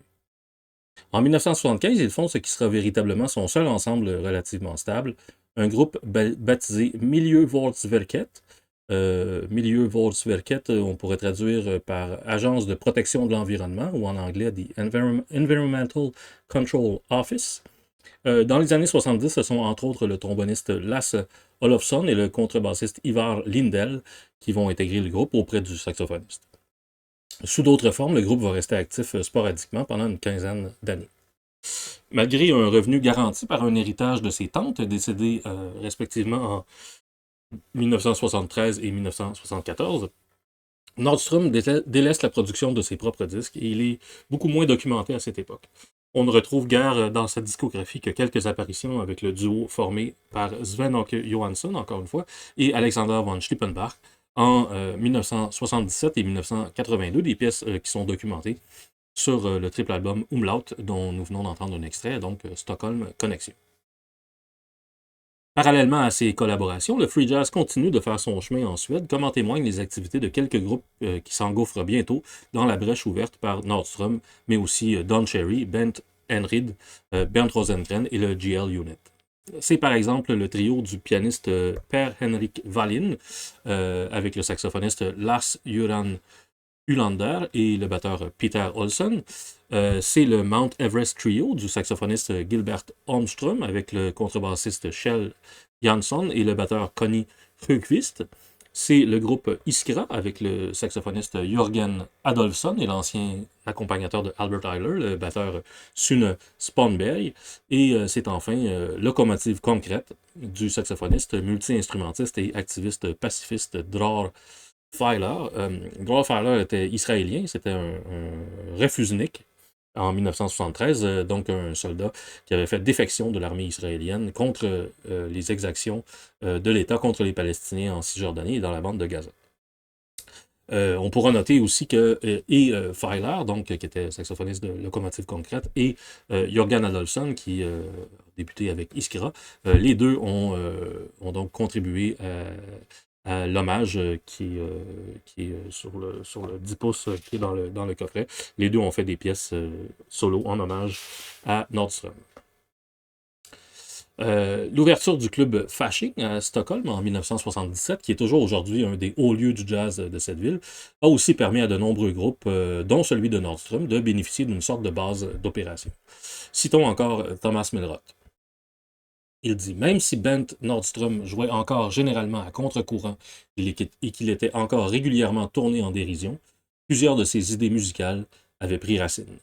En 1975, ils font ce qui sera véritablement son seul ensemble relativement stable, un groupe baptisé Milieu Volksverket. Milieu Volksverket, on pourrait traduire par Agence de protection de l'environnement, ou en anglais The Environmental Control Office. Dans les années 70, ce sont entre autres le tromboniste Lasse Olofsson et le contrebassiste Ivar Lindell qui vont intégrer le groupe auprès du saxophoniste. Sous d'autres formes, le groupe va rester actif sporadiquement pendant une quinzaine d'années. Malgré un revenu garanti par un héritage de ses tantes, décédées respectivement en 1973 et 1974, Nordstrom délaisse la production de ses propres disques et il est beaucoup moins documenté à cette époque. On ne retrouve guère dans sa discographie que quelques apparitions avec le duo formé par Sven-Åke Johansson, encore une fois, et Alexander von Schlippenbach en 1977 et 1982, des pièces qui sont documentées sur le triple album Umlaut, dont nous venons d'entendre un extrait, donc Stockholm Connection. Parallèlement à ces collaborations, le free jazz continue de faire son chemin en Suède, comme en témoignent les activités de quelques groupes qui s'engouffrent bientôt dans la brèche ouverte par Nordstrom, mais aussi Don Cherry, Bent Henrid, Bernd Rosengren et le GL Unit. C'est par exemple le trio du pianiste Per Henrik Wallin, avec le saxophoniste Lars-Göran Ulander et le batteur Peter Olsson. C'est le Mount Everest Trio du saxophoniste Gilbert Holmström avec le contrebassiste Kjell Jansson et le batteur Conny Högqvist. C'est le groupe Iskra avec le saxophoniste Jörgen Adolfsson et l'ancien accompagnateur de Albert Ayler, le batteur Sune Sponberg. Et c'est enfin Locomotive Concrète du saxophoniste multi-instrumentiste et activiste pacifiste Dror Feiler. Dror Feiler était israélien, c'était un refusnik en 1973, donc un soldat qui avait fait défection de l'armée israélienne contre les exactions de l'État contre les Palestiniens en Cisjordanie et dans la bande de Gaza. On pourra noter aussi que Feiler, donc, qui était saxophoniste de Locomotive Concrète, et Jörgen Adolfsson, qui a débuté avec Iskra, les deux ont donc contribué à l'hommage qui est sur le 10 pouces qui est dans le coffret. Les deux ont fait des pièces solo en hommage à Nordstrom. L'ouverture du club Fasching à Stockholm en 1977, qui est toujours aujourd'hui un des hauts lieux du jazz de cette ville, a aussi permis à de nombreux groupes, dont celui de Nordstrom, de bénéficier d'une sorte de base d'opération. Citons encore Thomas Milroth. Il dit « Même si Bent Nordstrom jouait encore généralement à contre-courant et qu'il était encore régulièrement tourné en dérision, plusieurs de ses idées musicales avaient pris racine. »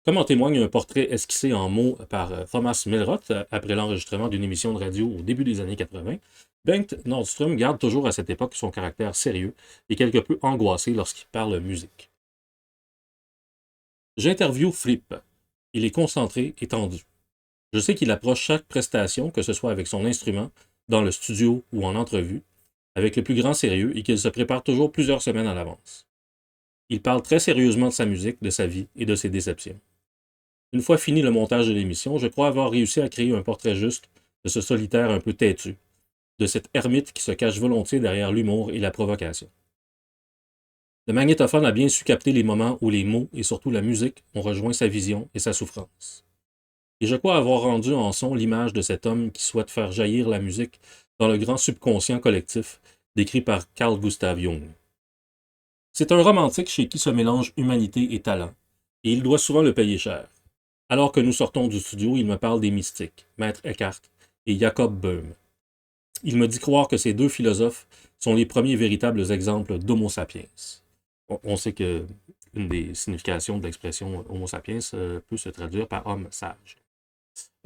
Comme en témoigne un portrait esquissé en mots par Thomas Milroth après l'enregistrement d'une émission de radio au début des années 80, Bengt Nordstrom garde toujours à cette époque son caractère sérieux et quelque peu angoissé lorsqu'il parle musique. J'interviewe Flip. Il est concentré et tendu. Je sais qu'il approche chaque prestation, que ce soit avec son instrument, dans le studio ou en entrevue, avec le plus grand sérieux et qu'il se prépare toujours plusieurs semaines à l'avance. Il parle très sérieusement de sa musique, de sa vie et de ses déceptions. Une fois fini le montage de l'émission, je crois avoir réussi à créer un portrait juste de ce solitaire un peu têtu, de cet ermite qui se cache volontiers derrière l'humour et la provocation. Le magnétophone a bien su capter les moments où les mots et surtout la musique ont rejoint sa vision et sa souffrance. Et je crois avoir rendu en son l'image de cet homme qui souhaite faire jaillir la musique dans le grand subconscient collectif décrit par Carl Gustav Jung. C'est un romantique chez qui se mélange humanité et talent, et il doit souvent le payer cher. Alors que nous sortons du studio, il me parle des mystiques, Maître Eckhart et Jacob Böhm. Il me dit croire que ces deux philosophes sont les premiers véritables exemples d'Homo sapiens. On sait que une des significations de l'expression Homo sapiens peut se traduire par homme sage.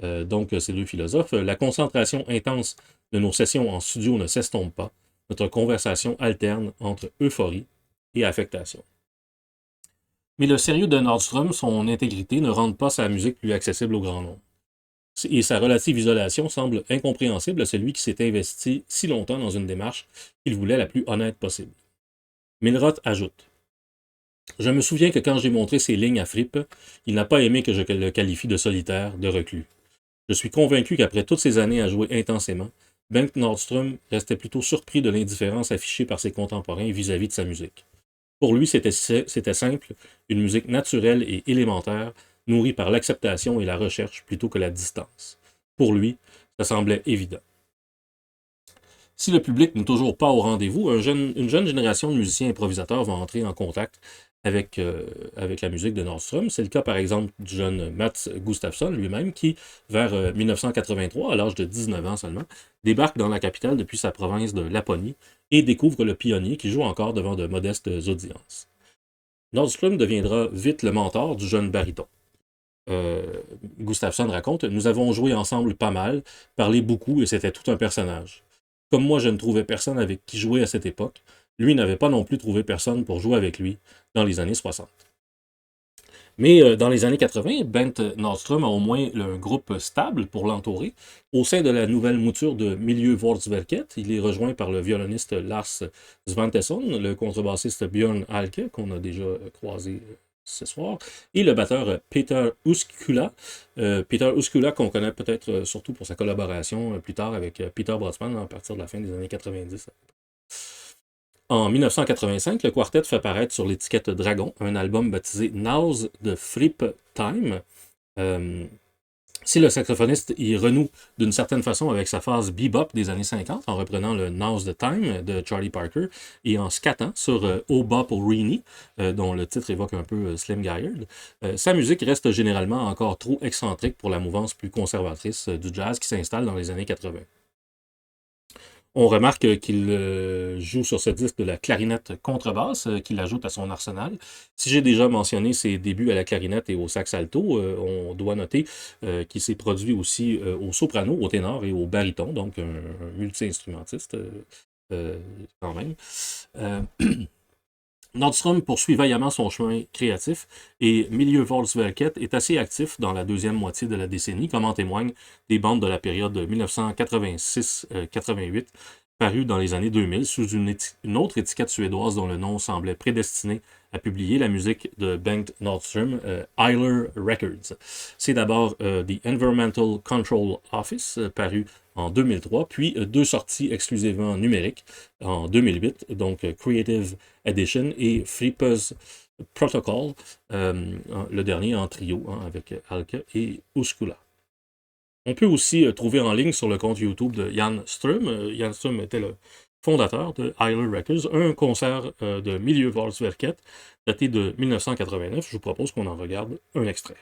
Donc, ces deux philosophes, la concentration intense de nos sessions en studio ne s'estompe pas. Notre conversation alterne entre euphorie et affectation. Mais le sérieux de Nordstrom, son intégrité, ne rendent pas sa musique plus accessible au grand nombre. Et sa relative isolation semble incompréhensible à celui qui s'est investi si longtemps dans une démarche qu'il voulait la plus honnête possible. Milroth ajoute « Je me souviens que quand j'ai montré ces lignes à Fripp, il n'a pas aimé que je le qualifie de solitaire, de reclus. Je suis convaincu qu'après toutes ces années à jouer intensément, Bengt Nordstrom restait plutôt surpris de l'indifférence affichée par ses contemporains vis-à-vis de sa musique. Pour lui, c'était simple, une musique naturelle et élémentaire, nourrie par l'acceptation et la recherche plutôt que la distance. Pour lui, ça semblait évident. Si le public n'est toujours pas au rendez-vous, une jeune génération de musiciens improvisateurs va entrer en contact avec la musique de Nordstrom. C'est le cas, par exemple, du jeune Mats Gustafsson lui-même, qui, vers 1983, à l'âge de 19 ans seulement, débarque dans la capitale depuis sa province de Laponie et découvre le pionnier qui joue encore devant de modestes audiences. Nordstrom deviendra vite le mentor du jeune baryton. Gustafsson raconte « Nous avons joué ensemble pas mal, parlé beaucoup et c'était tout un personnage. Comme moi, je ne trouvais personne avec qui jouer à cette époque, lui n'avait pas non plus trouvé personne pour jouer avec lui dans les années 60. » Mais dans les années 80, Bengt Nordstrom a au moins un groupe stable pour l'entourer. Au sein de la nouvelle mouture de Milieu Volksverket, il est rejoint par le violoniste Lars Svantesson, le contrebassiste Björn Alke, qu'on a déjà croisé ce soir, et le batteur Peter Uskula. Peter Uskula, qu'on connaît peut-être surtout pour sa collaboration plus tard avec Peter Brötzmann à partir de la fin des années 90. En 1985, le quartet fait paraître sur l'étiquette Dragon un album baptisé Now's the Fripp Time. Si le saxophoniste y renoue d'une certaine façon avec sa phase bebop des années 50 en reprenant le Now's the Time de Charlie Parker et en scattant sur Oh Bop O'Reilly, dont le titre évoque un peu Slim Gaillard, sa musique reste généralement encore trop excentrique pour la mouvance plus conservatrice du jazz qui s'installe dans les années 80. On remarque qu'il joue sur ce disque de la clarinette contrebasse qu'il ajoute à son arsenal. Si j'ai déjà mentionné ses débuts à la clarinette et au sax alto, on doit noter qu'il s'est produit aussi au soprano, au ténor et au baryton, donc un multi-instrumentiste quand même. Nordstrom poursuit vaillamment son chemin créatif et Milieu Volksverket est assez actif dans la deuxième moitié de la décennie, comme en témoignent des bandes de la période 1986-88, parues dans les années 2000 sous une autre étiquette suédoise dont le nom semblait prédestiné à publier la musique de Bengt Nordstrom, Eiler Records. C'est d'abord The Environmental Control Office, paru en 2003, puis deux sorties exclusivement numériques en 2008, donc Creative Edition et Fripp's Protocol, le dernier en trio avec Alke et Uskula. On peut aussi trouver en ligne sur le compte YouTube de Jan Ström. Jan Ström était le fondateur de Eiler Records, un concert de Milieu Volksverket daté de 1989. Je vous propose qu'on en regarde un extrait.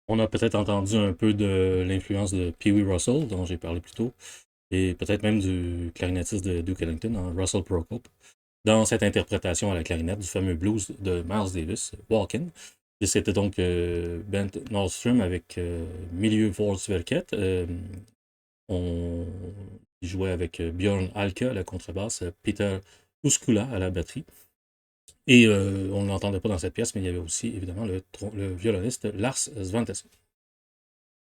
On a peut-être entendu un peu de l'influence de Pee Wee Russell, dont j'ai parlé plus tôt, et peut-être même du clarinettiste de Duke Ellington, hein, Russell Procope, dans cette interprétation à la clarinette du fameux blues de Miles Davis, Walkin'. Et c'était donc Bent Nordstrom avec Milieu Volksverket. On il jouait avec Björn Alke à la contrebasse, Peter Uskula à la batterie. Et on ne l'entendait pas dans cette pièce, mais il y avait aussi évidemment le violoniste Lars Svantesson.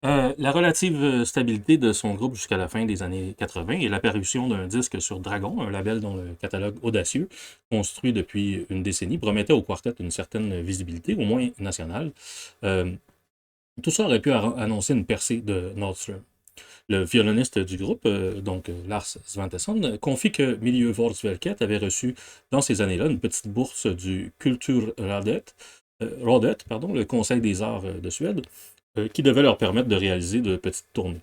La relative stabilité de son groupe jusqu'à la fin des années 80 et l'apparition d'un disque sur Dragon, un label dont le catalogue audacieux, construit depuis une décennie, promettait au quartet une certaine visibilité, au moins nationale. Euh, Tout ça aurait pu annoncer une percée de Nordstrom. Le violoniste du groupe, Lars Svantesson, confie que Milieu Volksverket avait reçu dans ces années-là une petite bourse du Kulturrådet, pardon, le Conseil des arts de Suède, qui devait leur permettre de réaliser de petites tournées.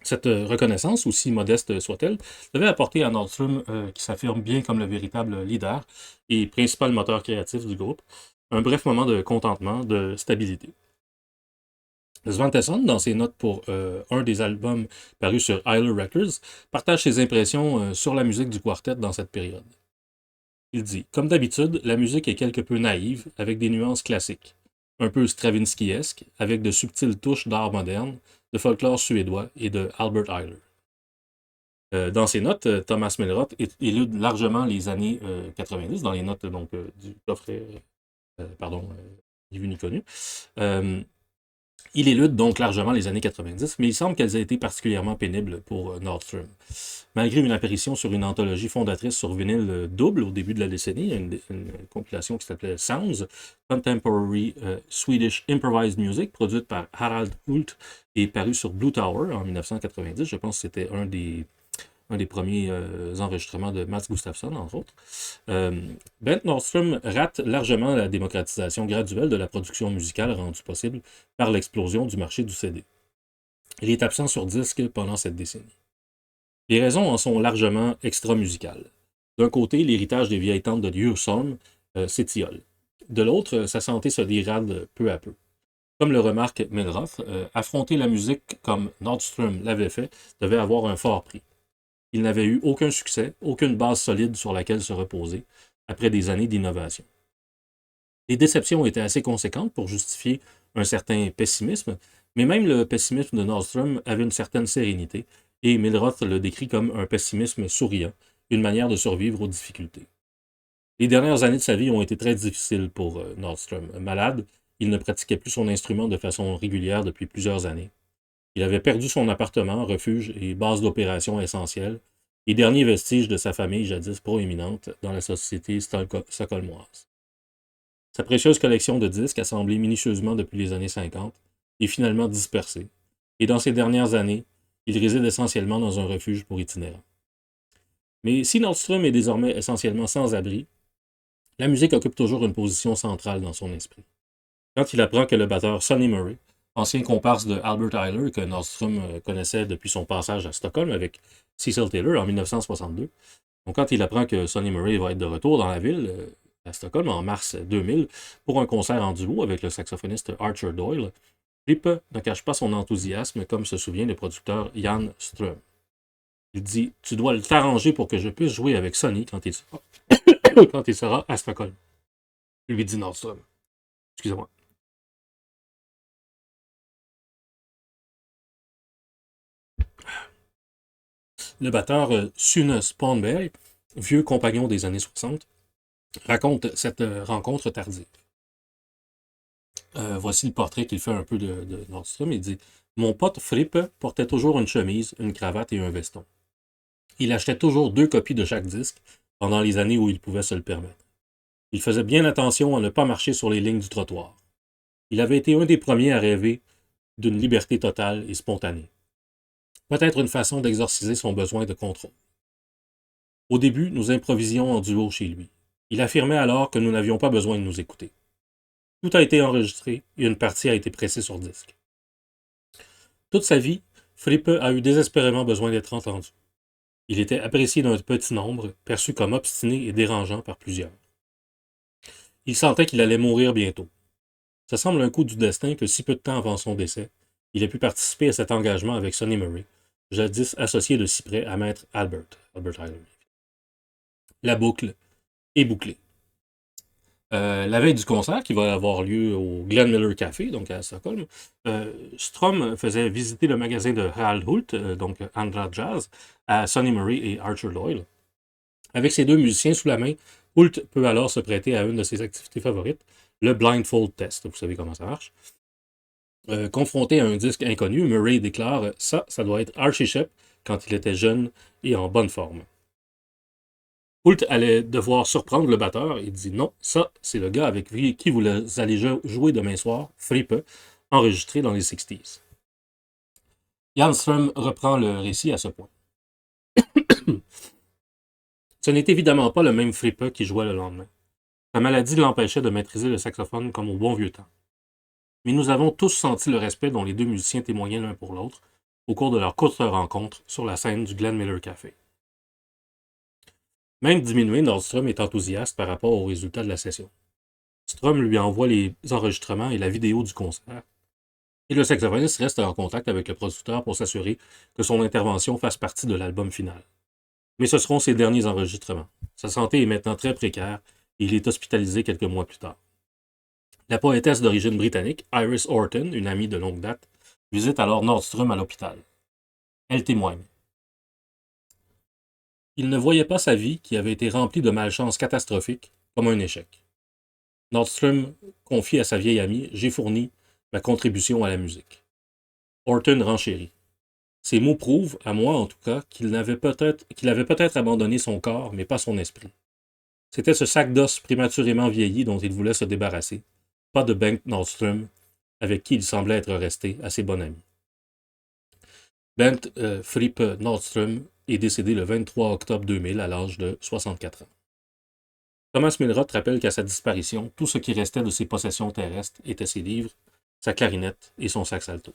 Cette reconnaissance, aussi modeste soit-elle, devait apporter à Nordstrom, qui s'affirme bien comme le véritable leader et principal moteur créatif du groupe, un bref moment de contentement, de stabilité. Svantesson, dans ses notes pour un des albums parus sur Isle Records, partage ses impressions sur la musique du quartet dans cette période. Il dit: comme d'habitude, la musique est quelque peu naïve, avec des nuances classiques, un peu Stravinsky-esque, avec de subtiles touches d'art moderne, de folklore suédois et de Albert Ayler. Dans ses notes, Thomas Melroth élude largement les années 90, dans les notes donc, du coffret, ni vu ni connu. Il élude donc largement les années 90, mais il semble qu'elles aient été particulièrement pénibles pour Nordstrom. Malgré une apparition sur une anthologie fondatrice sur vinyle double au début de la décennie, une compilation qui s'appelait Sounds, Contemporary Swedish Improvised Music, produite par Harald Hult et parue sur Blue Tower en 1990. Je pense que c'était un des premiers enregistrements de Mats Gustafsson, entre autres. Bent Nordstrom rate largement la démocratisation graduelle de la production musicale rendue possible par l'explosion du marché du CD. Il est absent sur disque pendant cette décennie. Les raisons en sont largement extra-musicales. D'un côté, l'héritage des vieilles tantes de Djursholm s'étiole. De l'autre, sa santé se dégrade peu à peu. Comme le remarque Melroth, affronter la musique comme Nordstrom l'avait fait devait avoir un fort prix. Il n'avait eu aucun succès, aucune base solide sur laquelle se reposer, après des années d'innovation. Les déceptions étaient assez conséquentes pour justifier un certain pessimisme, mais même le pessimisme de Nordstrom avait une certaine sérénité, et Milroth le décrit comme un pessimisme souriant, une manière de survivre aux difficultés. Les dernières années de sa vie ont été très difficiles pour Nordstrom. Malade, il ne pratiquait plus son instrument de façon régulière depuis plusieurs années. Il avait perdu son appartement, refuge et base d'opération essentielle, les derniers vestiges de sa famille jadis proéminente dans la société stockholmoise. Sa précieuse collection de disques, assemblée minutieusement depuis les années 50, est finalement dispersée, et dans ces dernières années, il réside essentiellement dans un refuge pour itinérants. Mais si Nordstrom est désormais essentiellement sans abri, la musique occupe toujours une position centrale dans son esprit. Quand il apprend que le batteur Sonny Murray, ancien comparse de Albert Ayler que Nordstrom connaissait depuis son passage à Stockholm avec Cecil Taylor en 1962, donc quand il apprend que Sonny Murray va être de retour dans la ville, à Stockholm, en mars 2000, pour un concert en duo avec le saxophoniste Archer Doyle, Frippe ne cache pas son enthousiasme, comme se souvient le producteur Jan Ström. Il dit: tu dois t'arranger pour que je puisse jouer avec Sonny quand il sera à Stockholm. Lui dit Nordstrom. Excusez-moi. Le batteur Sune Spanberg, vieux compagnon des années 60, raconte cette rencontre tardive. Voici le portrait qu'il fait un peu de Nordstrom. Il dit: mon pote Frippe portait toujours une chemise, une cravate et un veston. Il achetait toujours 2 copies de chaque disque pendant les années où il pouvait se le permettre. Il faisait bien attention à ne pas marcher sur les lignes du trottoir. Il avait été un des premiers à rêver d'une liberté totale et spontanée. Peut-être une façon d'exorciser son besoin de contrôle. Au début, nous improvisions en duo chez lui. Il affirmait alors que nous n'avions pas besoin de nous écouter. Tout a été enregistré et une partie a été pressée sur disque. Toute sa vie, Frippe a eu désespérément besoin d'être entendu. Il était apprécié d'un petit nombre, perçu comme obstiné et dérangeant par plusieurs. Il sentait qu'il allait mourir bientôt. Ça semble un coup du destin que si peu de temps avant son décès, il ait pu participer à cet engagement avec Sonny Murray, jadis associé de si près à Maître Albert Ayler. La boucle est bouclée. La veille du concert, qui va avoir lieu au Glenn Miller Café, donc à Stockholm, Strum faisait visiter le magasin de Harald Hult, donc Andra Jazz, à Sonny Murray et Archer Doyle. Avec ces deux musiciens sous la main, Hult peut alors se prêter à une de ses activités favorites, le blindfold test. Vous savez comment ça marche. Confronté à un disque inconnu, Murray déclare ça doit être Archie Shepp quand il était jeune et en bonne forme. Hult allait devoir surprendre le batteur et dit non, ça, c'est le gars avec qui vous allez jouer demain soir, Frippe, enregistré dans les 60s. Jan Strum reprend le récit à ce point. Ce n'est évidemment pas le même Frippe qui jouait le lendemain. Sa maladie l'empêchait de maîtriser le saxophone comme au bon vieux temps. Mais nous avons tous senti le respect dont les deux musiciens témoignaient l'un pour l'autre au cours de leur courte rencontre sur la scène du Glenn Miller Café. Même diminué, Nordstrom est enthousiaste par rapport aux résultats de la session. Strum lui envoie les enregistrements et la vidéo du concert. Et le saxophoniste reste en contact avec le producteur pour s'assurer que son intervention fasse partie de l'album final. Mais ce seront ses derniers enregistrements. Sa santé est maintenant très précaire et il est hospitalisé quelques mois plus tard. La poétesse d'origine britannique, Iris Orton, une amie de longue date, visite alors Nordstrom à l'hôpital. Elle témoigne. Il ne voyait pas sa vie, qui avait été remplie de malchance catastrophiques, comme un échec. Nordstrom confie à sa vieille amie « J'ai fourni ma contribution à la musique ». Orton renchérit. Ces mots prouvent, à moi en tout cas, qu'il avait peut-être abandonné son corps, mais pas son esprit. C'était ce sac d'os prématurément vieilli dont il voulait se débarrasser, pas de Bengt Nordstrom, avec qui il semblait être resté assez bon ami. Bengt Frippe Nordstrom est décédé le 23 octobre 2000 à l'âge de 64 ans. Thomas Milroth rappelle qu'à sa disparition, tout ce qui restait de ses possessions terrestres était ses livres, sa clarinette et son sax alto.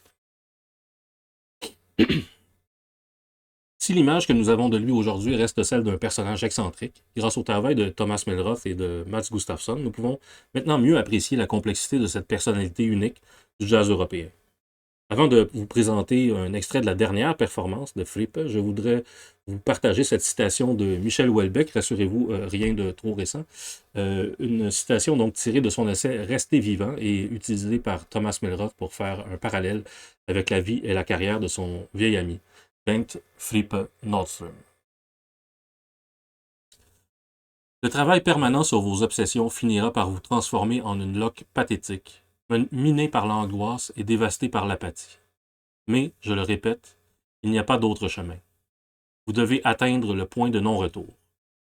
Si l'image que nous avons de lui aujourd'hui reste celle d'un personnage excentrique, grâce au travail de Thomas Milroth et de Mats Gustafsson, nous pouvons maintenant mieux apprécier la complexité de cette personnalité unique du jazz européen. Avant de vous présenter un extrait de la dernière performance de Frippe, je voudrais vous partager cette citation de Michel Houellebecq, rassurez-vous, rien de trop récent. Une citation donc tirée de son essai Rester vivant et utilisée par Thomas Milroth pour faire un parallèle avec la vie et la carrière de son vieil ami, Bengt Frippe Nordstrom. Le travail permanent sur vos obsessions finira par vous transformer en une loque pathétique, minée par l'angoisse et dévastée par l'apathie. Mais, je le répète, il n'y a pas d'autre chemin. Vous devez atteindre le point de non-retour,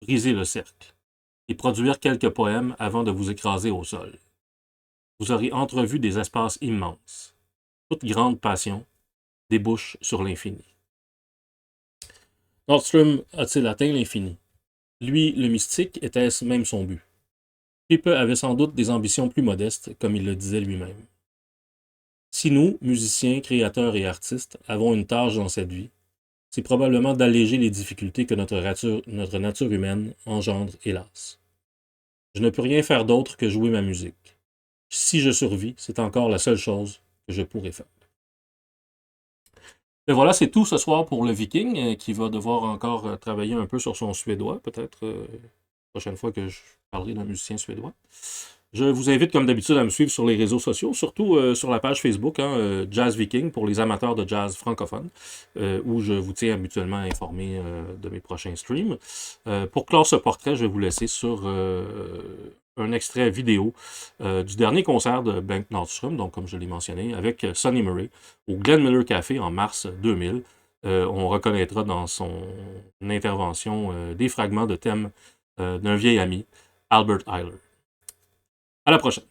briser le cercle, et produire quelques poèmes avant de vous écraser au sol. Vous aurez entrevu des espaces immenses. Toute grande passion débouche sur l'infini. Nordstrom a-t-il atteint l'infini? Lui, le mystique, était-ce même son but? Frippe avait sans doute des ambitions plus modestes, comme il le disait lui-même. Si nous, musiciens, créateurs et artistes, avons une tâche dans cette vie, c'est probablement d'alléger les difficultés que notre nature humaine engendre, hélas. Je ne peux rien faire d'autre que jouer ma musique. Si je survis, c'est encore la seule chose que je pourrais faire. Et voilà, c'est tout ce soir pour le Viking, qui va devoir encore travailler un peu sur son suédois, peut-être la prochaine fois que je parlerai d'un musicien suédois. Je vous invite, comme d'habitude, à me suivre sur les réseaux sociaux, surtout sur la page Facebook, Jazz Viking, pour les amateurs de jazz francophone, où je vous tiens habituellement informé de mes prochains streams. Pour clore ce portrait, je vais vous laisser sur un extrait vidéo du dernier concert de Bengt Nordstrom, donc comme je l'ai mentionné, avec Sonny Murray, au Glenn Miller Café en mars 2000. On reconnaîtra dans son intervention des fragments de thèmes d'un vieil ami, Albert Ayler. À la prochaine.